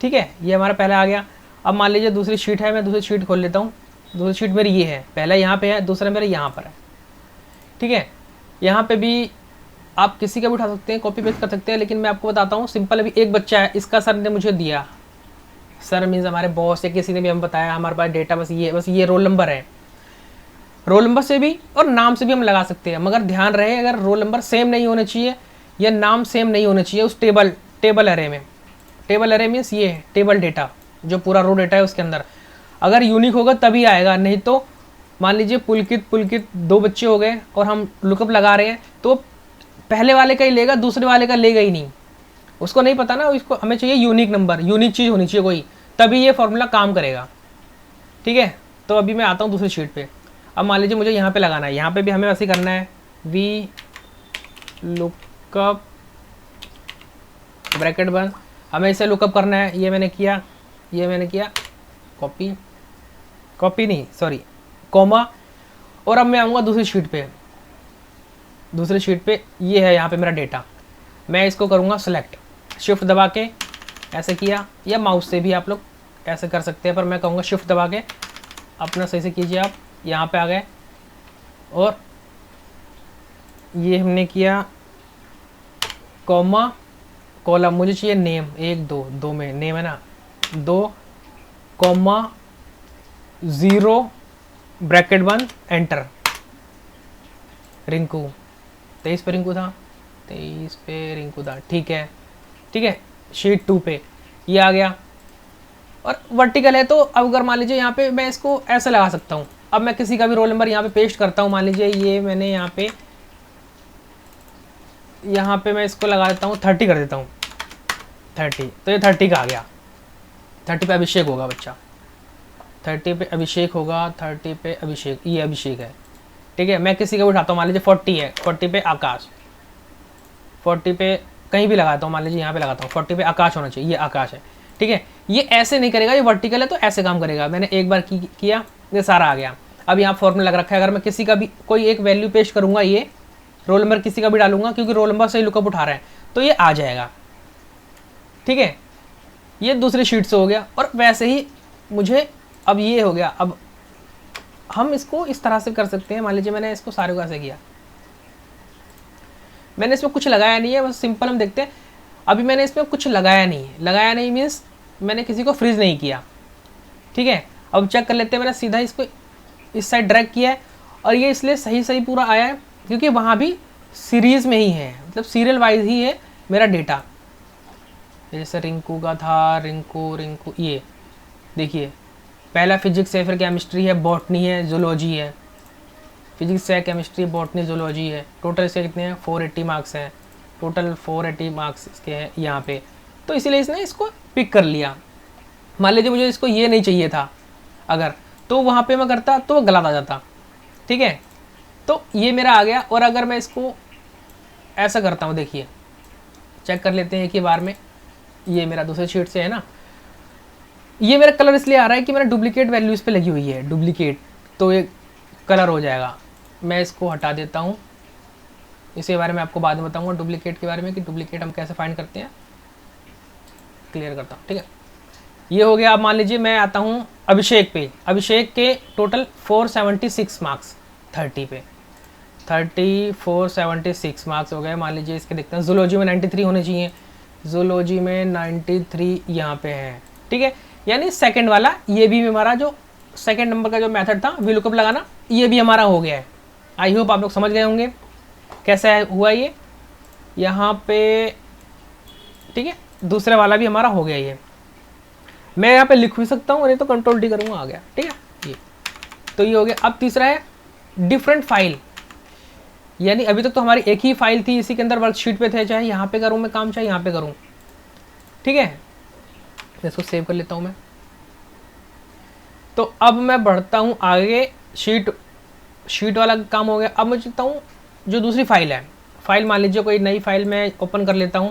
A: ठीक है। ये हमारा पहला आ गया। अब मान लीजिए दूसरी शीट है, मैं दूसरी शीट खोल लेता हूँ। दूसरी शीट मेरी ये है, पहला यहाँ पे है, दूसरा मेरा यहाँ पर है, ठीक है। यहाँ पे भी आप किसी का भी उठा सकते हैं, कॉपी पेस्ट कर सकते हैं, लेकिन मैं आपको बताता हूँ सिंपल। अभी एक बच्चा है, इसका सर ने मुझे दिया, सर मीन्स हमारे बॉस या किसी ने भी हमें बताया, हमारे पास डेटा बस ये रोल नंबर है। रोल नंबर से भी और नाम से भी हम लगा सकते हैं, मगर ध्यान रहे अगर रोल नंबर सेम नहीं होने चाहिए या नाम सेम नहीं होने चाहिए उस टेबल एरे में। टेबल एरे मीन्स ये टेबल डेटा, जो पूरा रो डेटा है उसके अंदर अगर यूनिक होगा तभी आएगा, नहीं तो मान लीजिए पुलकित 2 बच्चे हो गए और हम लुकअप लगा रहे हैं, तो पहले वाले का ही लेगा, दूसरे वाले का लेगा ही नहीं, उसको नहीं पता ना। इसको हमें चाहिए यूनिक नंबर, यूनिक चीज़ होनी चाहिए कोई, तभी ये फॉर्मूला काम करेगा, ठीक है। तो अभी मैं आता हूँ दूसरी शीट पे। अब मान लीजिए मुझे यहाँ पे लगाना है, यहाँ पे भी हमें वैसे ही करना है, वी लुकअप ब्रैकेट बंद, हमें इसे लुकअप करना है। ये मैंने किया कॉपी नहीं सॉरी कॉमा। और अब मैं आऊँगा दूसरी शीट पे, ये है यहाँ पे मेरा डेटा, मैं इसको करूँगा सेलेक्ट, शिफ्ट दबा के ऐसे किया, या माउस से भी आप लोग ऐसे कर सकते हैं, पर मैं कहूँगा शिफ्ट दबा के अपना सही से कीजिए। आप यहाँ पे आ गए और ये हमने किया कॉमा कॉलम, मुझे चाहिए नेम, 1 2 में नेम है ना, 2 कॉमा 0 ब्रैकेट बंद एंटर। रिंकू 23 पे रिंकू था, ठीक है। शीट 2 पे ये आ गया और वर्टिकल है, तो अब अगर मान लीजिए यहाँ पे मैं इसको ऐसे लगा सकता हूँ। अब मैं किसी का भी रोल नंबर यहाँ पे पेस्ट करता हूँ, मान लीजिए ये मैंने यहाँ पे मैं इसको लगा देता हूँ 30 कर देता हूँ, 30, तो ये 30 का आ गया। 30 पे अभिषेक होगा बच्चा, 30 पे अभिषेक होगा, 30 पे अभिषेक, ये अभिषेक है, ठीक है। मैं किसी का भी उठाता हूँ, मान लीजिए 40 है, 40 पे आकाश, 40 पे कहीं भी लगाता हूँ, मान लीजिए यहाँ पे लगाता हूँ, 40 पे आकाश होना चाहिए, ये आकाश है, ठीक है। ये ऐसे नहीं करेगा, ये वर्टिकल है तो ऐसे काम करेगा। मैंने एक बार किया, ये सारा आ गया। अब यहाँ फॉर्मूला लग रखा है, अगर मैं किसी का भी कोई एक वैल्यू पेश करूँगा, ये रोल नंबर किसी का भी डालूंगा, क्योंकि रोल नंबर से ही लुकअप उठा रहे हैं, तो ये आ जाएगा, ठीक है। ये दूसरी शीट से हो गया। और वैसे ही मुझे अब ये हो गया। अब हम इसको इस तरह से कर सकते हैं, मान लीजिए मैंने इसको सारे को ऐसे किया, मैंने इसमें कुछ लगाया नहीं है, बस सिंपल हम देखते हैं। अभी मैंने इसमें कुछ लगाया नहीं है, लगाया नहीं मीन्स मैंने किसी को फ्रीज नहीं किया, ठीक है। अब चेक कर लेते हैं, मैंने सीधा इसको इस साइड ड्रैग किया है, और ये इसलिए सही पूरा आया है क्योंकि वहाँ भी सीरीज़ में ही है, मतलब सीरियल वाइज ही है मेरा डेटा। जैसे रिंकू का था, रिंकू, ये देखिए, पहला फिजिक्स है, फिर केमिस्ट्री है, बॉटनी है, जूलॉजी है, फिजिक्स है, केमिस्ट्री, बॉटनी, जूलॉजी है। टोटल इसके कितने हैं? 480 मार्क्स हैं, टोटल 480 मार्क्स इसके हैं यहाँ पे। तो इसीलिए इसने इसको पिक कर लिया। मान लीजिए मुझे इसको ये नहीं चाहिए था अगर, तो वहाँ पे मैं करता तो वो गलत आ जाता, ठीक है। तो ये मेरा आ गया। और अगर मैं इसको ऐसा करता हूँ, देखिए चेक कर लेते हैं एक ही बार में, ये मेरा दूसरे शीट से है ना, ये मेरा कलर इसलिए आ रहा है कि मैंने डुप्लीकेट वैल्यू इस पर लगी हुई है, डुप्लीकेट, तो ये कलर हो जाएगा। मैं इसको हटा देता हूँ, इसके बारे में आपको बाद में बताऊँगा, डुप्लीकेट के बारे में कि डुप्लीकेट हम कैसे फाइंड करते हैं, क्लियर करता हूँ, ठीक है। ये हो गया। अब मान लीजिए मैं आता हूँ अभिषेक पे, अभिषेक के टोटल 476 मार्क्स 30 पे, 476 मार्क्स हो गए। मान लीजिए इसके देखते हैं, जूलॉजी में 93 होने चाहिए, जूलॉजी में 93 यहाँ पे है, ठीक है। यानी सेकंड वाला, ये भी हमारा जो सेकंड नंबर का जो मेथड था वीलुकअप लगाना, ये भी हमारा हो गया है। आई होप आप लोग समझ गए होंगे कैसा हुआ ये यहाँ पे, ठीक है। दूसरे वाला भी हमारा हो गया। ये मैं यहाँ पे लिख भी सकता हूँ, नहीं तो कंट्रोल डी करूँगा, आ गया, ठीक है। ये तो ये हो गया। अब तीसरा है डिफरेंट फाइल, यानी अभी तक तो हमारी एक ही फाइल थी, इसी के अंदर वर्कशीट पे थे, चाहे यहाँ पे करूँ मैं काम, चाहे यहाँ पे करूँ, ठीक है। इसको सेव कर लेता हूँ मैं। तो अब मैं बढ़ता हूँ आगे, शीट वाला काम हो गया। अब मैं चलता हूँ जो दूसरी फाइल है, फाइल मान लीजिए कोई नई फाइल मैं ओपन कर लेता हूँ,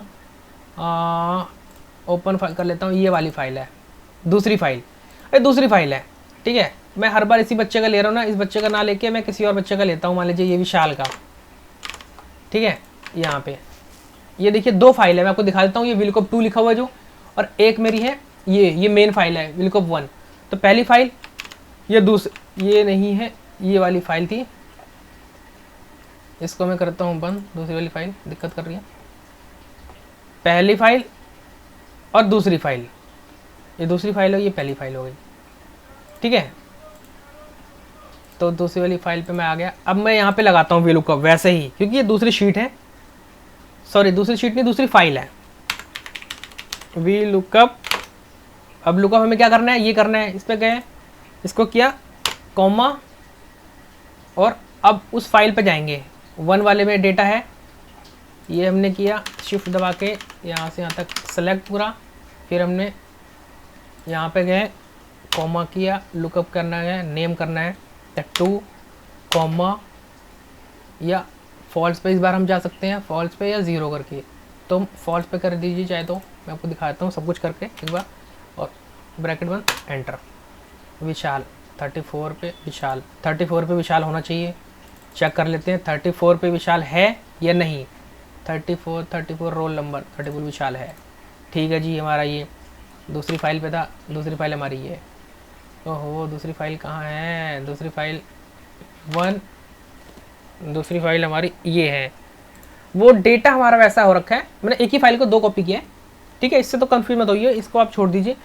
A: ओपन फाइल कर लेता हूँ, ये वाली फाइल है, दूसरी फाइल, अरे दूसरी फाइल है, ठीक है। मैं हर बार इसी बच्चे का ले रहा हूँ ना, इस बच्चे का ना लेके मैं किसी और बच्चे का लेता हूँ, मान लीजिए ये विशाल का, ठीक है। यहाँ पे ये देखिए दो फाइल है, मैं आपको दिखा देता हूँ। ये वीलुकअप 2 लिखा हुआ है जो, और एक मेरी है ये मेन फाइल है वीलुकअप 1। तो पहली फाइल, ये दूसरी, ये नहीं है, ये वाली फाइल थी, इसको मैं करता हूँ बंद। दूसरी वाली फाइल दिक्कत कर रही है, पहली फाइल और दूसरी फाइल, ये दूसरी फाइल हो, ये पहली फाइल हो गई, ठीक है। तो दूसरी वाली फाइल पे मैं आ गया। अब मैं यहाँ पे लगाता हूँ वीलुकअप वैसे ही, क्योंकि ये दूसरी शीट है, सॉरी दूसरी शीट नहीं, दूसरी फाइल है, वीलुकअप। अब लुकअप हमें क्या करना है, ये करना है, इस पर गए, इसको किया कॉमा, और अब उस फाइल पे जाएंगे, 1 वाले में डेटा है, ये हमने किया, शिफ्ट दबा के यहाँ से यहाँ तक सेलेक्ट पूरा, फिर हमने यहाँ पे गए, कॉमा किया, लुकअप करना है, नेम करना है 2 कॉमा, या फॉल्स पे इस बार हम जा सकते हैं, फॉल्स पे या 0 करके, तो फॉल्स पे कर दीजिए चाहे तो, मैं आपको दिखाता हूँ सब कुछ करके एक बार, और ब्रैकेट बंद, एंटर। विशाल 34 पे विशाल, 34 पे विशाल होना चाहिए, चेक कर लेते हैं 34 पे विशाल है या नहीं। 34 रोल नंबर 34 विशाल है, ठीक है जी। हमारा ये दूसरी फाइल पे था, दूसरी फाइल हमारी ये, ओहो दूसरी फाइल कहाँ है, दूसरी फाइल 1, दूसरी फाइल हमारी ये है। वो डेटा हमारा वैसा हो रखा है, मैंने एक ही फाइल को 2 कॉपी किया है, ठीक है। इससे तो कंफ्यूज मत होइए, इसको आप छोड़ दीजिए,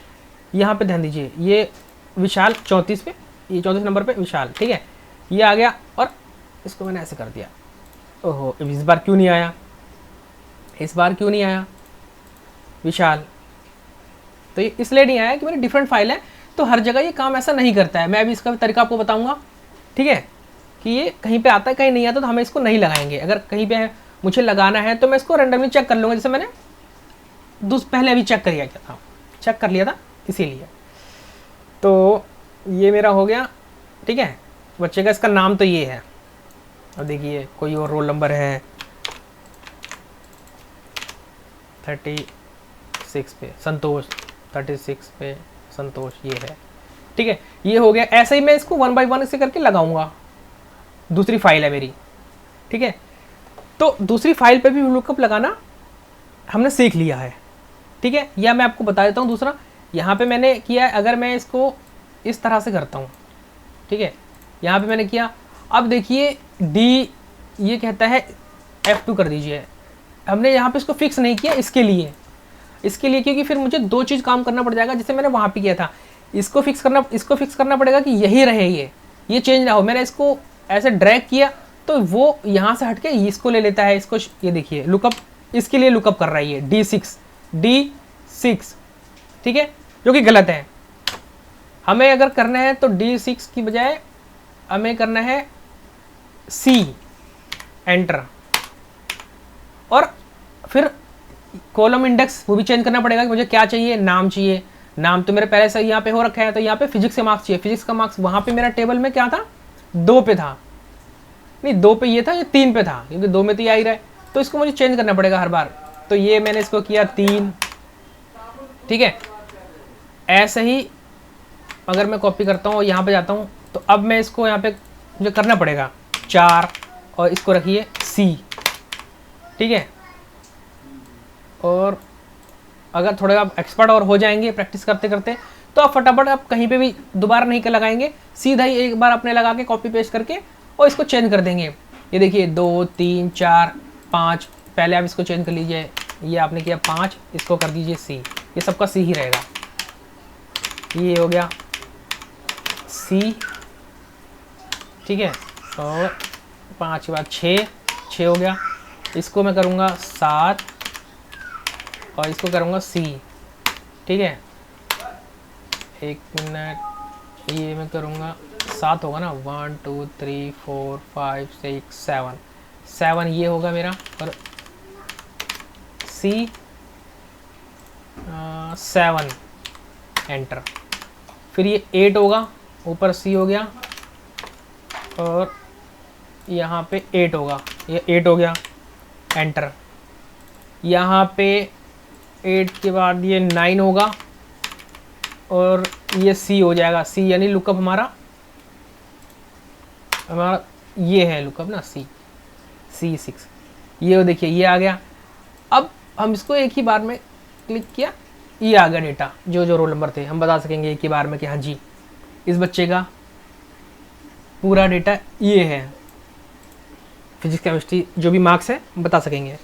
A: यहाँ पे ध्यान दीजिए, ये विशाल 34 पे, ये 34 नंबर पे विशाल, ठीक है। ये आ गया, और इसको मैंने ऐसे कर दिया। ओहो इस बार क्यों नहीं आया, इस बार क्यों नहीं आया विशाल, तो ये इसलिए नहीं आया कि मेरी डिफरेंट फाइल है, तो हर जगह ये काम ऐसा नहीं करता है। मैं अभी इसका तरीका आपको बताऊंगा, ठीक है, कि ये कहीं पे आता है कहीं नहीं आता, तो हमें इसको नहीं लगाएंगे। अगर कहीं पे मुझे लगाना है तो मैं इसको रेंडमली चेक कर लूँगा, जैसे मैंने पहले अभी चेक कर लिया था इसीलिए। तो ये मेरा हो गया, ठीक है। बच्चे का इसका नाम तो ये है। अब देखिए कोई और रोल नंबर है 36 पे संतोष, 36 पे संतोष ये है, ठीक है। ये हो गया। ऐसे ही मैं इसको 1 बाय 1 इसे करके लगाऊंगा। दूसरी फाइल है मेरी, ठीक है। तो दूसरी फाइल पे भी लुकअप लगाना हमने सीख लिया है, ठीक है। या मैं आपको बता देता हूँ दूसरा, यहाँ पे मैंने किया है, अगर मैं इसको इस तरह से करता हूँ, ठीक है। यहाँ पे मैंने किया, अब देखिए डी ये कहता है F2 कर दीजिए। हमने यहाँ पे इसको फिक्स नहीं किया इसके लिए क्योंकि फिर मुझे दो चीज़ काम करना पड़ जाएगा, जैसे मैंने वहाँ पे किया था। इसको फिक्स करना पड़ेगा कि यही रहे, ये चेंज ना हो। मैंने इसको ऐसे ड्रैग किया तो वो यहाँ से हटके इसको ले लेता है, इसको ये देखिए लुकअप, इसके लिए लुकअप कर रहा है ये D6, ठीक है, जो कि गलत है। हमें अगर करना है तो D6 की बजाय हमें करना है C, एंटर। और फिर कॉलम इंडेक्स वो भी चेंज करना पड़ेगा कि मुझे क्या चाहिए, नाम चाहिए। नाम तो मेरे पहले से यहाँ पे हो रखा है, तो यहाँ पे फिजिक्स के मार्क्स चाहिए। फिजिक्स का मार्क्स वहाँ पे मेरा टेबल में क्या था, 2 पे था, नहीं 2 पे ये था, ये 3 पे था, क्योंकि 2 में तो ये आ ही रहा है। तो इसको मुझे चेंज करना पड़ेगा हर बार। तो ये मैंने इसको किया 3, ठीक है। ऐसे ही अगर मैं कॉपी करता हूँ, यहाँ पे जाता हूँ, तो अब मैं इसको यहाँ पे मुझे करना पड़ेगा 4, और इसको रखिए C, ठीक है। और अगर थोड़े आप एक्सपर्ट और हो जाएंगे प्रैक्टिस करते करते, तो आप फटाफट आप कहीं पे भी दोबारा नहीं कर लगाएंगे, सीधा ही एक बार अपने लगा के कॉपी पेस्ट करके और इसको चेंज कर देंगे। ये देखिए 2, 3, 4, 5, पहले आप इसको चेंज कर लीजिए। ये आपने किया 5, इसको कर दीजिए C, ये सबका C ही रहेगा। ये हो गया C, ठीक है। और 5 के बाद 6 हो गया। इसको मैं करूँगा 7 और इसको करूँगा C, ठीक है। 1 मिनट, ये मैं करूँगा 7 होगा ना, 1 2 3 4 5 6 7 ये होगा मेरा। और C 7, एंटर। फिर ये 8 होगा, ऊपर C हो गया, और यहाँ पे 8 होगा, ये 8 हो गया, एंटर। यहाँ पे 8 के बाद ये 9 होगा, और ये C हो जाएगा। C यानी लुकअप हमारा ये है लुकअप ना, C6। ये देखिए ये आ गया। अब हम इसको एक ही बार में क्लिक किया, ये आ गया डेटा, जो रोल नंबर थे हम बता सकेंगे एक ही बार में कि हाँ जी इस बच्चे का पूरा डेटा ये है। फिजिक्स केमिस्ट्री जो भी मार्क्स है हम बता सकेंगे,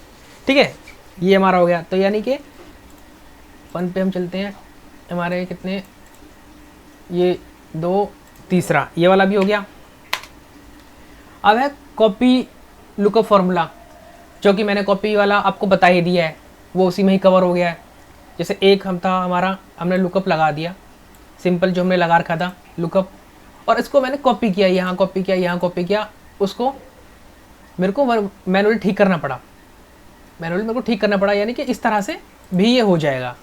A: ठीक है। ये हमारा हो गया। तो यानी कि 1 पे हम चलते हैं, हमारे कितने, ये 2, तीसरा ये वाला भी हो गया। अब है कॉपी लुकअप फॉर्मूला, जो कि मैंने कॉपी वाला आपको बता ही दिया है, वो उसी में ही कवर हो गया है। जैसे एक हम था हमारा, हमने लुकअप लगा दिया, सिंपल जो हमने लगा रखा था लुकअप, और इसको मैंने कॉपी किया, यहाँ कॉपी किया, यहाँ कॉपी किया। उसको मेरे को मैनुअली ठीक करना पड़ा, मेरे को ठीक करना पड़ा, यानी कि इस तरह से भी ये हो जाएगा।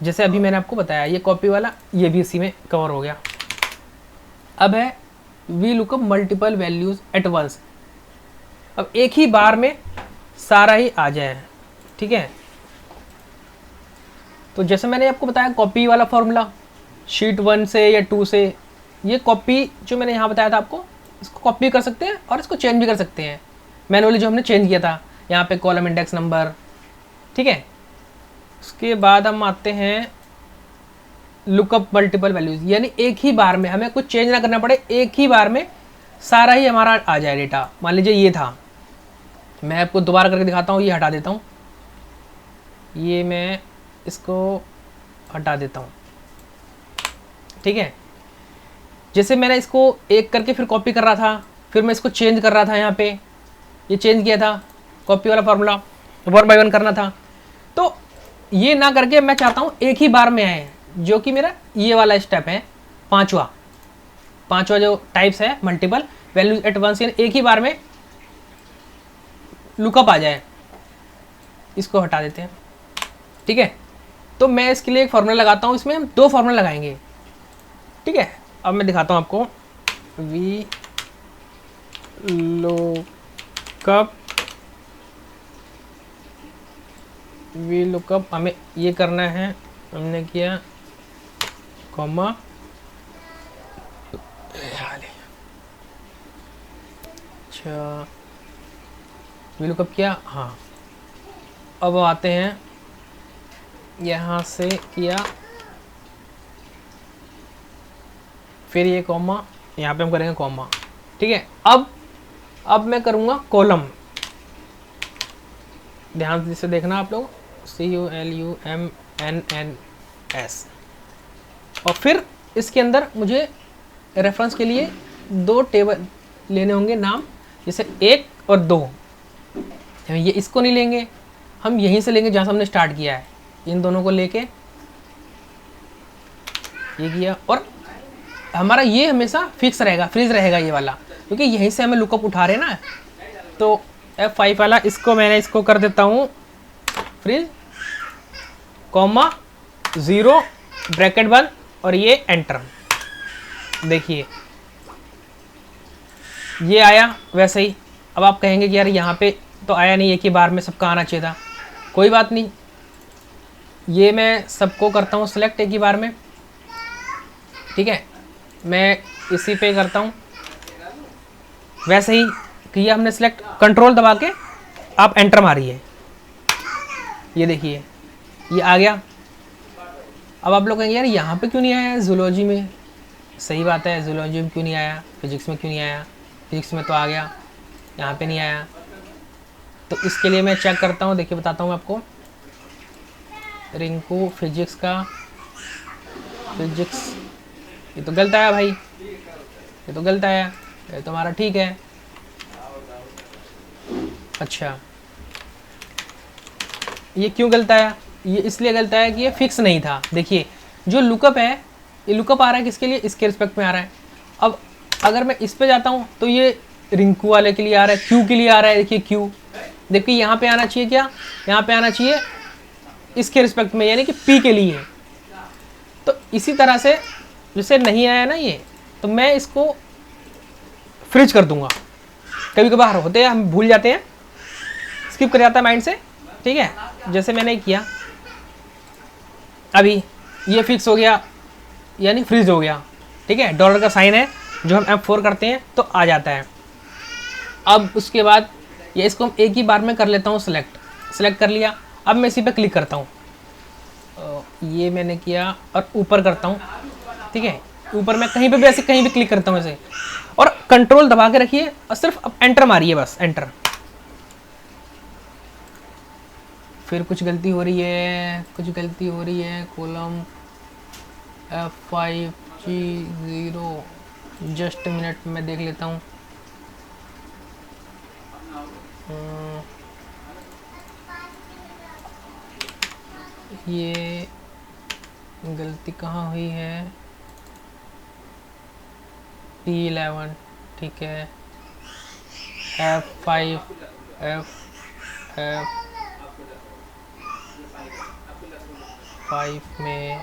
A: जैसे अभी मैंने आपको बताया, ये कॉपी वाला ये भी इसी में कवर हो गया। अब है V lookup multiple values at once. अब एक ही बार में सारा ही आ जाए, ठीक है। तो जैसे मैंने आपको बताया कॉपी वाला फॉर्मूला, शीट 1 से या 2 से, ये कॉपी जो मैंने यहाँ बताया था आपको, इसको कॉपी कर सकते हैं और इसको चेंज भी कर सकते हैं मैनुअली, जो हमने चेंज किया था यहाँ पे कॉलम इंडेक्स नंबर, ठीक है। उसके बाद हम आते हैं लुकअप मल्टीपल वैल्यूज, यानी एक ही बार में हमें कुछ चेंज ना करना पड़े, एक ही बार में सारा ही हमारा आ जाए डेटा। मान लीजिए ये था, मैं आपको दोबारा करके दिखाता हूँ, ये हटा देता हूँ, ये मैं इसको हटा देता हूँ, ठीक है। जैसे मैंने इसको एक करके फिर कॉपी कर रहा था, फिर मैं इसको चेंज कर रहा था, यहाँ पे ये चेंज किया था, कॉपी वाला फार्मूला 1 बाय 1 करना था। तो ये ना करके मैं चाहता हूँ एक ही बार में आए, जो कि मेरा ये वाला स्टेप है, पांचवा जो टाइप्स है मल्टीपल वैल्यूज एट वंस, यानी एक ही बार में लुकअप आ जाए। इसको हटा देते हैं, ठीक है। तो मैं इसके लिए एक फार्मूला लगाता हूँ, इसमें हम 2 फार्मूला लगाएंगे, ठीक है। अब मैं दिखाता हूँ आपको, वी लुकअप हमें ये करना है, हमने किया कॉमा, अच्छा वी लुकअप किया, हाँ। अब आते हैं यहाँ से किया, फिर ये कॉमा, यहाँ पे हम करेंगे कॉमा, ठीक है। अब मैं करूँगा कॉलम, ध्यान से देखना आप लोग, CULUMNNS, और फिर इसके अंदर मुझे रेफरेंस के लिए 2 टेबल लेने होंगे नाम, जैसे 1 और 2। ये इसको नहीं लेंगे, हम यहीं से लेंगे जहाँ से हमने स्टार्ट किया है, इन दोनों को लेके ये किया, और हमारा ये हमेशा फिक्स रहेगा, फ्रीज रहेगा ये वाला, क्योंकि यहीं से हमें लुकअप उठा रहे हैं ना। तो F5 वाला इसको मैंने इसको कर देता हूँ फ्रीज, कॉमा 0 ब्रैकेट बंद, और ये एंटर। देखिए ये आया वैसे ही। अब आप कहेंगे कि यार यहाँ पे तो आया नहीं, एक ही बार में सबका आना चाहिए था। कोई बात नहीं, ये मैं सबको करता हूँ सिलेक्ट एक ही बार में, ठीक है। मैं इसी पे करता हूँ वैसे ही किया हमने सिलेक्ट, कंट्रोल दबा के आप एंटर मारिए, ये देखिए ये आ गया। अब आप लोग कहेंगे यार यहाँ पे क्यों नहीं आया जूलॉजी में, सही बात है, जूलॉजी में क्यों नहीं आया, फिजिक्स में क्यों नहीं आया, फिजिक्स में तो आ गया, यहाँ पे नहीं आया। तो इसके लिए मैं चेक करता हूँ, देखिए बताता हूँ आपको, रिंकू फिजिक्स का, फिजिक्स ये तो गलत आया भाई, ये तो गलत आया, ये तो हमारा ठीक है। अच्छा ये क्यों गलत आया, ये इसलिए गलत आया कि ये फिक्स नहीं था। देखिए जो लुकअप है, ये लुकअप आ रहा है किसके लिए, इसके रिस्पेक्ट में आ रहा है। अब अगर मैं इस पे जाता हूँ तो ये रिंकू वाले के लिए आ रहा है, क्यू के लिए आ रहा है, देखिए क्यू, देखिए यहाँ पे आना चाहिए क्या, यहाँ पे आना चाहिए इसके रिस्पेक्ट में, यानी कि पी के लिए। तो इसी तरह से जैसे नहीं आया ना ये, तो मैं इसको फ्रीज कर दूंगा। कभी कभार होते हैं हम भूल जाते हैं, स्किप कर जाता है माइंड से, ठीक है। जैसे मैंने किया अभी, ये फिक्स हो गया यानी फ्रीज हो गया, ठीक है। डॉलर का साइन है, जो हम F4 करते हैं तो आ जाता है। अब उसके बाद ये इसको हम एक ही बार में कर लेता हूँ सेलेक्ट कर लिया। अब मैं इसी पे क्लिक करता हूँ, ये मैंने किया और ऊपर करता हूँ, ठीक है। ऊपर मैं कहीं पे भी ऐसे कहीं भी क्लिक करता हूँ ऐसे, और कंट्रोल दबा के रखिए और सिर्फ अब एंटर मारिए, बस एंटर। फिर कुछ गलती हो रही है, कॉलम F5G0, जस्ट मिनट में देख लेता हूँ। ये गलती कहाँ हुई है, P11, ठीक है। F5 में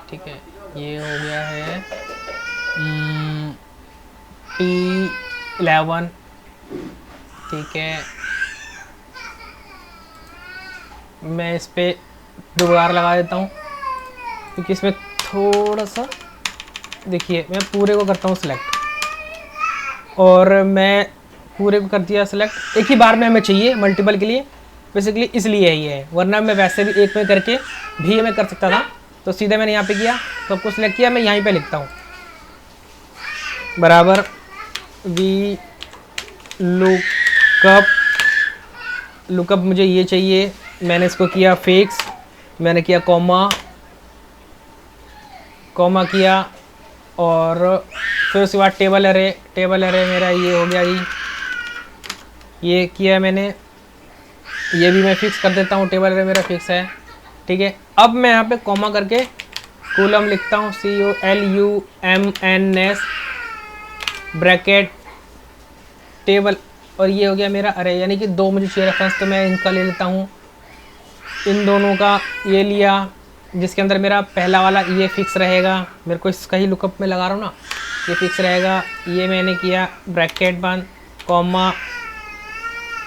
A: ठीक है, ये हो गया है P11, ठीक है। मैं इस पे दोबारा लगा देता हूँ, क्योंकि इसमें थोड़ा सा, देखिए मैं पूरे को करता हूँ सिलेक्ट, और मैं पूरे को कर दिया सिलेक्ट। एक ही बार में हमें चाहिए मल्टीपल के लिए, बेसिकली इसलिए ये है, वरना मैं वैसे भी एक में करके भी मैं कर सकता था। तो सीधे मैंने यहाँ पे किया, सबको सिलेक्ट किया, मैं यहीं पे लिखता हूँ बराबर वी लुकअप मुझे ये चाहिए, मैंने इसको किया फिक्स, मैंने किया कॉमा किया, और फिर उसके बाद टेबल एरे मेरा ये हो गया, ये किया मैंने, ये भी मैं फिक्स कर देता हूँ, टेबल एरे मेरा फिक्स है, ठीक है। अब मैं यहाँ पे कॉमा करके कॉलम लिखता हूँ COLUMNS ब्रैकेट टेबल, और ये हो गया मेरा अरे, यानी कि दो मुझे चाहिए रेफरेंस, तो मैं इनका ले लेता हूँ, इन दोनों का ये लिया, जिसके अंदर मेरा पहला वाला ये फिक्स रहेगा, मेरे को इसका ही लुकअप में लगा रहा हूँ ना, ये फिक्स रहेगा, ये मैंने किया ब्रैकेट बंद कॉमा,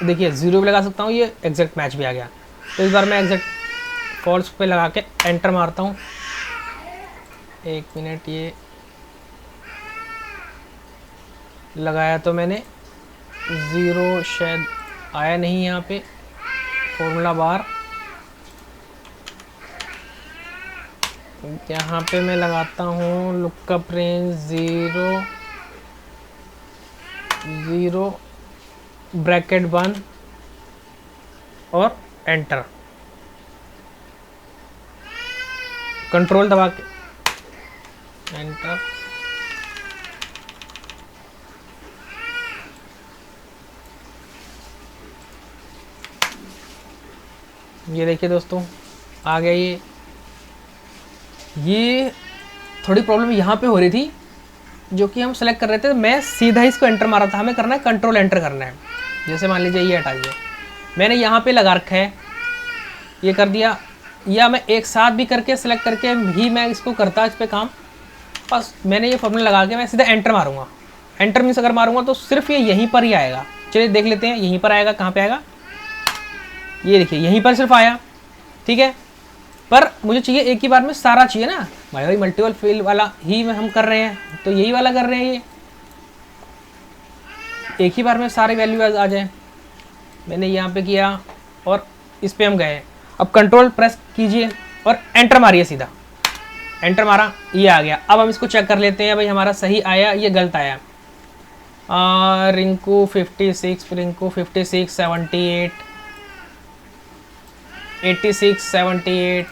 A: देखिए 0 भी लगा सकता हूँ, ये एग्जैक्ट मैच भी आ गया। तो इस बार मैं एग्जैक्ट फॉल्स पे लगा के एंटर मारता हूँ। एक मिनट, ये लगाया तो मैंने 0 शायद आया नहीं यहाँ पे, फॉर्मूला बार यहाँ पे मैं लगाता हूँ लुकअप रेंज 0 ब्रैकेट बंद और एंटर, कंट्रोल दबा के एंटर। ये देखिए दोस्तों आ गया। ये थोड़ी प्रॉब्लम यहाँ पे हो रही थी, जो कि हम सेलेक्ट कर रहे थे, मैं सीधा ही इसको एंटर मारा था, हमें करना है कंट्रोल एंटर करना है। जैसे मान लीजिए ये हटाइए, मैंने यहाँ पे लगा रखा है, ये कर दिया, या मैं एक साथ भी करके सेलेक्ट करके ही मैं इसको करता इस पर काम, बस मैंने ये फॉर्मूला लगा के मैं सीधा एंटर मारूंगा। एंटर मीन्स अगर मारूंगा तो सिर्फ ये यहीं पर ही आएगा। चलिए देख लेते हैं यहीं पर आएगा, कहाँ पे आएगा, ये देखिए यहीं पर सिर्फ आया, ठीक है। पर मुझे चाहिए एक ही बार में सारा चाहिए ना भाई, मल्टीपल फील्ड वाला ही हम कर रहे हैं, तो यही वाला कर रहे हैं, ये एक ही बार में सारे वैल्यू आ जाए। मैंने यहाँ पे किया और इस पे हम गए। अब कंट्रोल प्रेस कीजिए और एंटर मारिए, सीधा एंटर मारा, ये आ गया। अब हम इसको चेक कर लेते हैं भाई हमारा सही आया ये गलत आया। रिंकू 56, रिंकू 56, 78, 86, 78,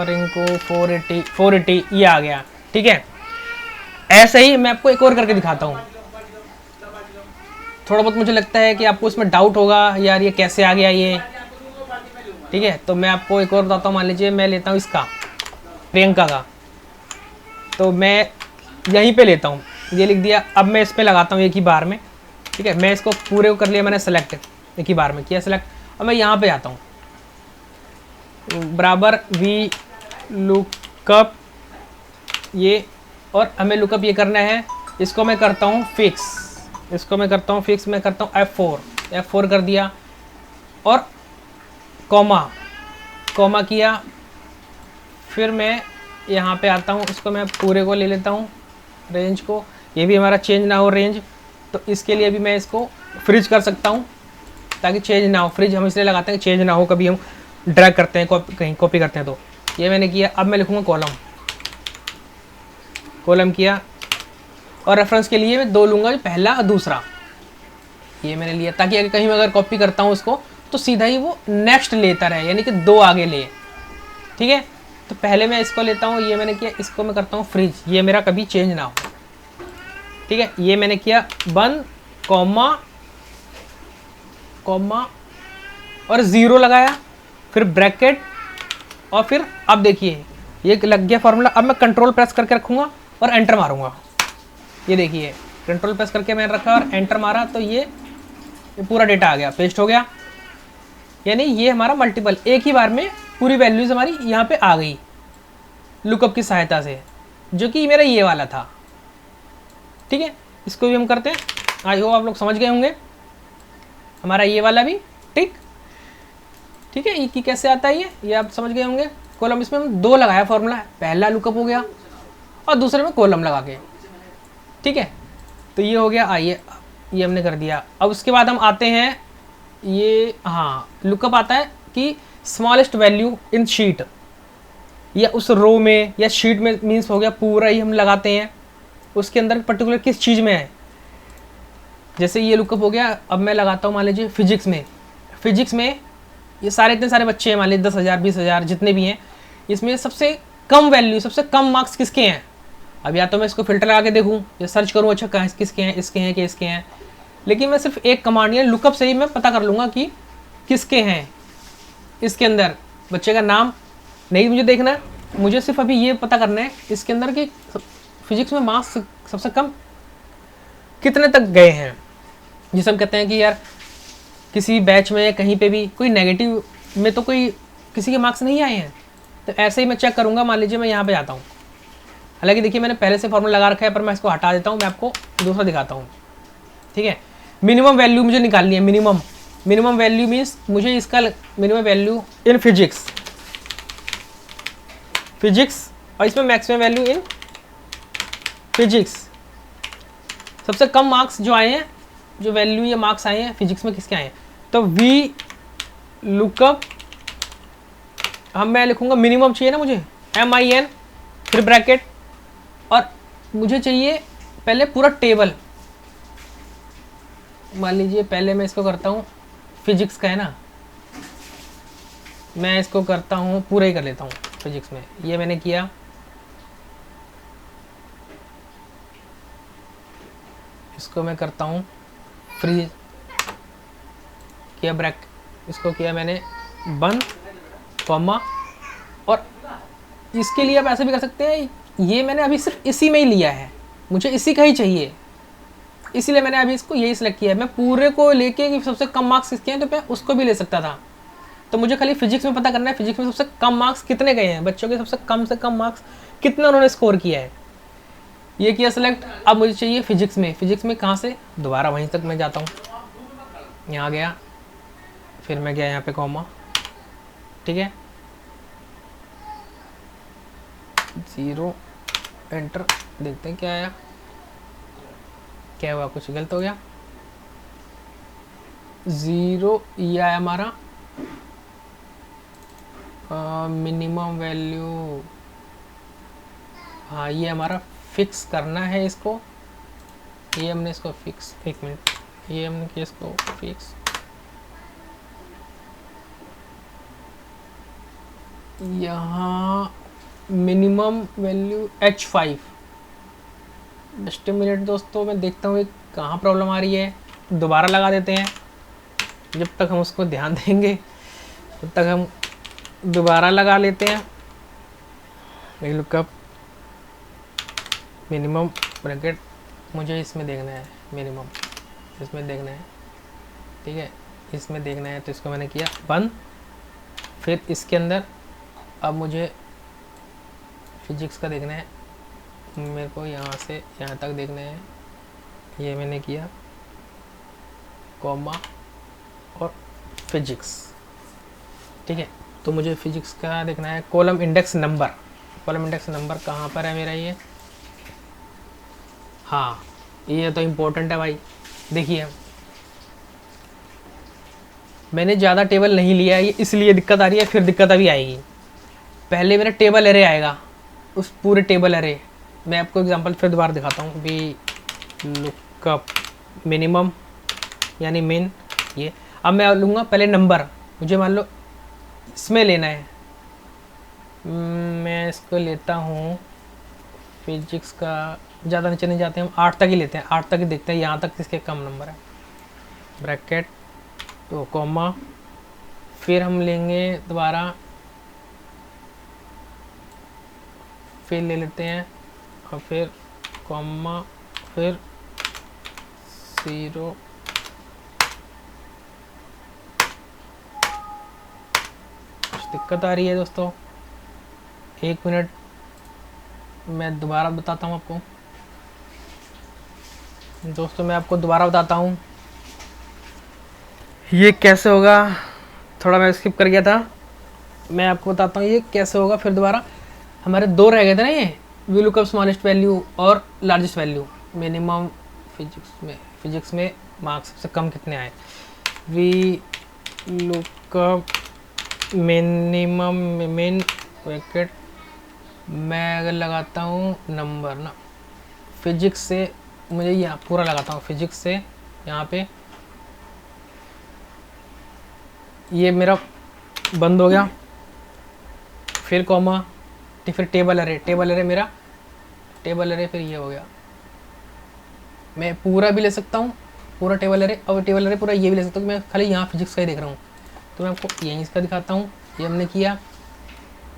A: रिंकू 480 ये आ गया, ठीक है। ऐसे ही मैं आपको एक और करके दिखाता हूँ। थोड़ा बहुत मुझे लगता है कि आपको इसमें डाउट होगा, यार ये कैसे आ गया ये, ठीक है। तो मैं आपको एक और बताता हूँ। मान लीजिए मैं लेता हूँ इसका, प्रियंका का, तो मैं यहीं पे लेता हूँ, ये लिख दिया। अब मैं इस पर लगाता हूँ एक ही बार में, ठीक है। मैं इसको पूरे को कर लिया मैंने सेलेक्ट, एक ही बार में किया सेलेक्ट। अब मैं यहाँ पे जाता हूँ, बराबर वी लुकअप ये, और हमें लुकअप ये करना है, इसको मैं करता हूँ फिक्स, इसको मैं करता हूँ फिक्स, मैं करता हूँ F4 कर दिया, और कॉमा किया। फिर मैं यहाँ पे आता हूँ, इसको मैं पूरे को ले लेता हूँ रेंज को, ये भी हमारा चेंज ना हो रेंज, तो इसके लिए भी मैं इसको फ्रीज कर सकता हूँ ताकि चेंज ना हो। फ्रीज हम इसलिए लगाते हैं कि चेंज ना हो, कभी हम ड्रैग करते हैं कहीं कॉपी करते हैं तो। ये मैंने किया। अब मैं लिखूँगा कॉलम किया, और रेफरेंस के लिए मैं 2 लूँगा, पहला और दूसरा, ये मैंने लिया, ताकि अगर कहीं मैं अगर कॉपी करता हूँ उसको तो सीधा ही वो नेक्स्ट लेता रहे, यानी कि 2 आगे ले, ठीक है। तो पहले मैं इसको लेता हूँ, ये मैंने किया, इसको मैं करता हूँ फ्रीज, ये मेरा कभी चेंज ना हो, ठीक है। ये मैंने किया बंद, कॉमा और 0 लगाया, फिर ब्रैकेट, और फिर अब देखिए ये लग गया फॉर्मूला। अब मैं कंट्रोल प्रेस करके रखूँगा और एंटर मारूंगा। ये देखिए कंट्रोल प्रेस करके मैंने रखा और एंटर मारा, तो ये पूरा डेटा आ गया, पेस्ट हो गया। यानी ये हमारा मल्टीपल, एक ही बार में पूरी वैल्यूज हमारी यहाँ पे आ गई लुकअप की सहायता से, जो कि मेरा ये वाला था, ठीक है। इसको भी हम करते हैं, आई होप आप लोग समझ गए होंगे। हमारा ये वाला भी ठीक है, ये कि कैसे आता है ये आप समझ गए होंगे। कॉलम इसमें हम 2 लगाया फॉर्मूला, पहला लुकअप हो गया और दूसरे में कॉलम लगा के, ठीक है। तो ये हो गया, आइए ये हमने कर दिया। अब उसके बाद हम आते हैं, ये हाँ लुकअप आता है कि स्मॉलेस्ट वैल्यू इन शीट, या उस रो में या शीट में, मीन्स हो गया पूरा ही हम लगाते हैं, उसके अंदर पर्टिकुलर किस चीज़ में है। जैसे ये लुकअप हो गया, अब मैं लगाता हूँ मान लीजिए फिजिक्स में ये सारे इतने सारे बच्चे हैं, मान लीजिए 10,000 20,000 जितने भी हैं, इसमें सबसे कम वैल्यू, सबसे कम मार्क्स किसके हैं। अब या तो मैं इसको फिल्टर लगा के देखूँ या सर्च करूँ, अच्छा कहाँ किसके हैं, इसके हैं कि इसके हैं, लेकिन मैं सिर्फ एक कमांड या लुकअप से ही मैं पता कर लूँगा कि किसके हैं। इसके अंदर बच्चे का नाम नहीं मुझे देखना है, मुझे सिर्फ अभी ये पता करना है इसके अंदर कि फिजिक्स में मार्क्स सबसे कम कितने तक गए हैं। जिसे हम कहते हैं कि यार किसी बैच में कहीं पे भी कोई नेगेटिव में तो कोई किसी के मार्क्स नहीं आए हैं, तो ऐसे ही मैं चेक करूँगा। मान लीजिए मैं यहाँ पे जाता हूँ, हालांकि देखिए मैंने पहले से फॉर्मूला लगा रखा है, पर मैं इसको हटा देता हूँ, मैं आपको दूसरा दिखाता हूँ। ठीक है, मिनिमम वैल्यू मुझे निकालनी है। मिनिमम वैल्यू मीन्स मुझे इसका मिनिमम वैल्यू इन फिजिक्स और इसमें मैक्सिमम वैल्यू इन फिजिक्स। सबसे कम मार्क्स जो आए हैं, जो वैल्यू या मार्क्स आए हैं फिजिक्स में किसके आए हैं, तो वी लुकअप मैं लिखूंगा मिनिमम चाहिए ना मुझे, MIN फिर ब्रैकेट, और मुझे चाहिए पहले पूरा टेबल। मान लीजिए पहले मैं इसको करता हूँ, फिजिक्स का है ना, मैं इसको करता हूँ पूरा ही कर लेता हूँ फिजिक्स में। ये मैंने किया, इसको मैं करता हूँ फ्रीज किया, ब्रैक इसको किया मैंने बंद, कॉमा, और इसके लिए आप ऐसे भी कर सकते हैं, ये मैंने अभी सिर्फ इसी में ही लिया है, मुझे इसी का ही चाहिए, इसीलिए मैंने अभी इसको यही सिलेक्ट किया है। मैं पूरे को लेके कि सबसे कम मार्क्स किसके हैं, तो मैं उसको भी ले सकता था। तो मुझे खाली फिजिक्स में पता करना है, फिजिक्स में सबसे कम मार्क्स कितने गए हैं, बच्चों के सबसे कम से कम मार्क्स कितने उन्होंने स्कोर किया है, ये किया सिलेक्ट। अब मुझे चाहिए फिजिक्स में कहाँ से, दोबारा वहीं तक मैं जाता हूँ, यहाँ गया, फिर मैं गया यहाँ पे कॉमा, ठीक है, 0 एंटर, देखते हैं क्या आया, क्या हुआ, कुछ गलत हो गया, 0 ये आया हमारा मिनिमम वैल्यू। हाँ, ये हमारा फिक्स करना है इसको, ये हमने इसको फिक्स, एक मिनट, ये हमने किया इसको फिक्स, यहाँ minimum value H5। Just minute दोस्तों, मैं देखता हूँ कहाँ प्रॉब्लम आ रही है, दोबारा लगा देते हैं। जब तक हम उसको ध्यान देंगे तब तक हम दोबारा लगा लेते हैं। लुकअप मिनिमम ब्रैकेट, मुझे इसमें देखना है, मिनिमम इसमें देखना है, ठीक है, इसमें देखना है, तो इसको मैंने किया बंद। फिर इसके अंदर अब मुझे फिजिक्स का देखना है, मेरे को यहाँ से यहाँ तक देखना है, ये मैंने किया कॉमा और फिजिक्स, ठीक है। तो मुझे फिजिक्स का देखना है column index number, column index number कहाँ पर है मेरा, ये हाँ, ये तो इम्पोर्टेंट है भाई। देखिए मैंने ज़्यादा टेबल नहीं लिया है, ये इसलिए दिक्कत आ रही है, फिर दिक्कत अभी आएगी। पहले मेरा टेबल एरे आएगा, उस पूरे टेबल एरे, मैं आपको एग्जांपल फिर दोबारा दिखाता हूँ। वी लुकअप मिनिमम यानी मिन, ये अब मैं लूँगा पहले नंबर, मुझे मान लो इसमें लेना है, मैं इसको लेता हूँ फिजिक्स का, ज़्यादा नीचे नहीं जाते हम, 8 तक ही लेते हैं, 8 तक ही देखते हैं, यहाँ तक किसके कम नंबर है, ब्रैकेट तो कॉमा, फिर हम लेंगे दोबारा, फिर ले लेते हैं और फिर कॉमा, फिर 0, कुछ दिक्कत आ रही है दोस्तों, 1 मिनट मैं दोबारा बताता हूँ आपको। दोस्तों मैं आपको दोबारा बताता हूँ ये कैसे होगा, थोड़ा मैं स्किप कर गया था, मैं आपको बताता हूँ ये कैसे होगा। फिर दोबारा हमारे 2 रह गए थे ना, ये वी लुकअप स्मॉलेस्ट वैल्यू और लार्जेस्ट वैल्यू। मिनिमम फिजिक्स में मार्क्स सबसे कम कितने आए, वी लुकअप मिनिमम मिन ब्रैकेट, मैं अगर लगाता हूँ नंबर ना, फिजिक्स से मुझे यहाँ पूरा लगाता हूँ, फिजिक्स से यहाँ पे ये मेरा बंद हो गया, फिर कॉमा, फिर टेबल एरे मेरा, टेबल एरे, फिर ये हो गया। मैं पूरा भी ले सकता हूँ, पूरा टेबल एरे, और टेबल एरे पूरा ये भी ले सकता हूँ, मैं खाली यहाँ फिजिक्स का ही देख रहा हूँ। तो मैं आपको यहीं इसका दिखाता हूँ, ये हमने किया,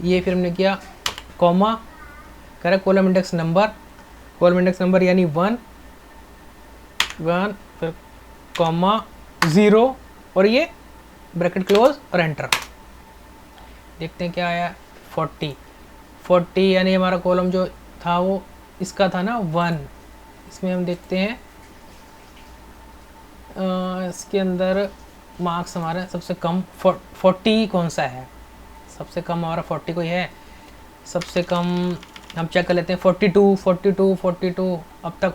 A: ये फिर हमने किया कॉमा कह रहा है कॉलम इंडेक्स नंबर यानी 1 फिर कॉमा 0 और ये ब्रैकेट क्लोज और एंटर। देखते हैं क्या आया 40 यानी हमारा कॉलम जो था वो इसका था ना 1। इसमें हम देखते हैं इसके अंदर मार्क्स हमारा सबसे कम 40 कौन सा है, सबसे कम हमारा 40 कोई है, सबसे कम हम चेक कर लेते हैं 42 अब तक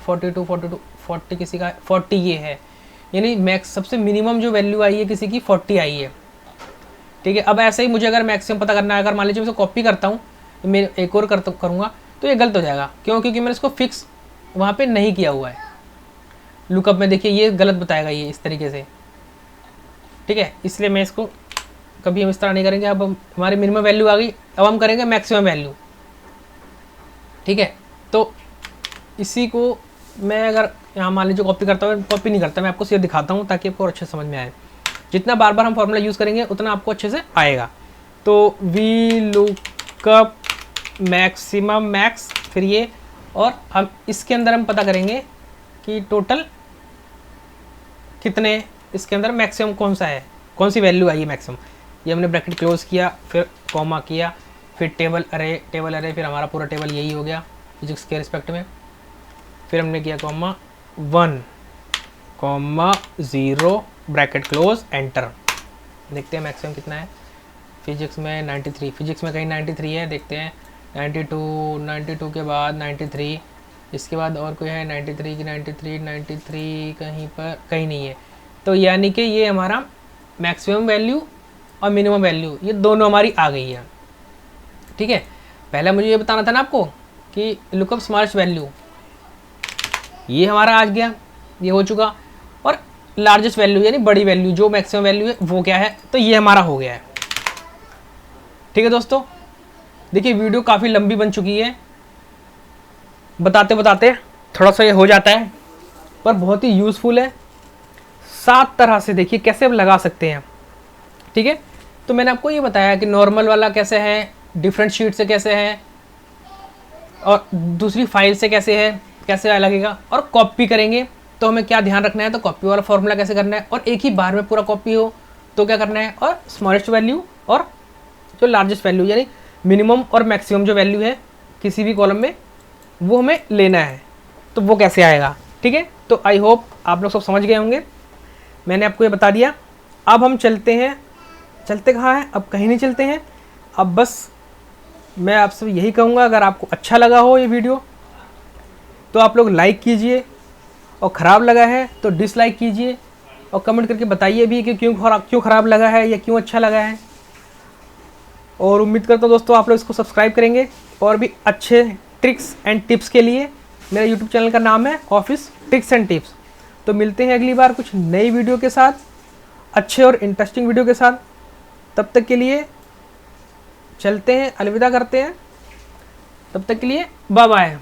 A: 40 किसी का 40 ये है, यानी मैक्स सबसे मिनिमम जो वैल्यू आई है किसी की 40 आई है। ठीक है, अब ऐसे ही मुझे अगर मैक्सिमम पता करना है, अगर मान लीजिए मैं इसको कॉपी करता हूँ मैं एक और करूँगा तो ये गलत हो जाएगा। क्यों? क्योंकि मैंने इसको फिक्स वहाँ पे नहीं किया हुआ है लुकअप में। देखिए ये गलत बताएगा ये इस तरीके से। ठीक है, इसलिए मैं इसको कभी हम इस तरह नहीं करेंगे। अब हमारी मिनिमम वैल्यू आ गई, अब हम करेंगे मैक्सिमम वैल्यू। ठीक है, तो इसी को मैं अगर यहाँ मान लीजिए कॉपी करता हूँ, कॉपी नहीं करता, मैं आपको सीधे दिखाता हूँ ताकि आपको अच्छे समझ में आए। जितना बार बार हम फॉर्मूला यूज़ करेंगे उतना आपको अच्छे से आएगा। तो वी लुकअप मैक्सिमम मैक्स, फिर ये, और हम इसके अंदर हम पता करेंगे कि टोटल कितने इसके अंदर मैक्सिमम कौन सा है, कौन सी वैल्यू आई है मैक्सिमम। ये हमने ब्रैकेट क्लोज किया, फिर कॉमा किया, फिर टेबल अरे, फिर हमारा पूरा टेबल यही हो गया फिजिक्स के रिस्पेक्ट में। फिर हमने किया comma 1 comma 0 bracket close enter. देखते हैं मैक्सिमम कितना है फिजिक्स में 93, फिजिक्स में कहीं 93 है, देखते हैं 92 के बाद 93, इसके बाद और कोई है 93 की 93 कहीं पर कहीं नहीं है। तो यानी कि ये हमारा मैक्सिमम वैल्यू और मिनिमम वैल्यू ये दोनों हमारी आ गई है। ठीक है, पहले मुझे ये बताना था ना आपको कि लुकअप स्मॉलेस्ट वैल्यू, ये हमारा आ गया, ये हो चुका। और लार्जेस्ट वैल्यू यानी बड़ी वैल्यू जो मैक्सिमम वैल्यू है वो क्या है, तो ये हमारा हो गया है। ठीक है दोस्तों, देखिए वीडियो काफ़ी लंबी बन चुकी है, बताते बताते थोड़ा सा ये हो जाता है, पर बहुत ही यूज़फुल है। 7 तरह से देखिए कैसे आप लगा सकते हैं। ठीक है, तो मैंने आपको ये बताया कि नॉर्मल वाला कैसे है, डिफरेंट शीट से कैसे है, और दूसरी फाइल से कैसे है, कैसे लगेगा, और कॉपी करेंगे तो हमें क्या ध्यान रखना है, तो कॉपी वाला फॉर्मूला कैसे करना है, और एक ही बार में पूरा कॉपी हो तो क्या करना है, और स्मॉलेस्ट वैल्यू और जो लार्जेस्ट वैल्यू यानी मिनिमम और मैक्सिमम जो वैल्यू है किसी भी कॉलम में वो हमें लेना है, तो वो कैसे आएगा। ठीक है, तो आई होप आप लोग सब समझ गए होंगे, मैंने आपको ये बता दिया। अब हम चलते हैं, चलते कहाँ हैं, अब कहीं नहीं चलते हैं। अब बस मैं आपसे यही कहूँगा, अगर आपको अच्छा लगा हो ये वीडियो तो आप लोग लाइक कीजिए, और ख़राब लगा है तो डिसलाइक कीजिए, और कमेंट करके बताइए भी कि क्यों ख़राब लगा है या क्यों अच्छा लगा है। और उम्मीद करता हूँ दोस्तों आप लोग इसको सब्सक्राइब करेंगे, और भी अच्छे ट्रिक्स एंड टिप्स के लिए। मेरा यूट्यूब चैनल का नाम है ऑफिस ट्रिक्स एंड टिप्स। तो मिलते हैं अगली बार कुछ नई वीडियो के साथ, अच्छे और इंटरेस्टिंग वीडियो के साथ। तब तक के लिए चलते हैं, अलविदा करते हैं, तब तक के लिए बाय बाय।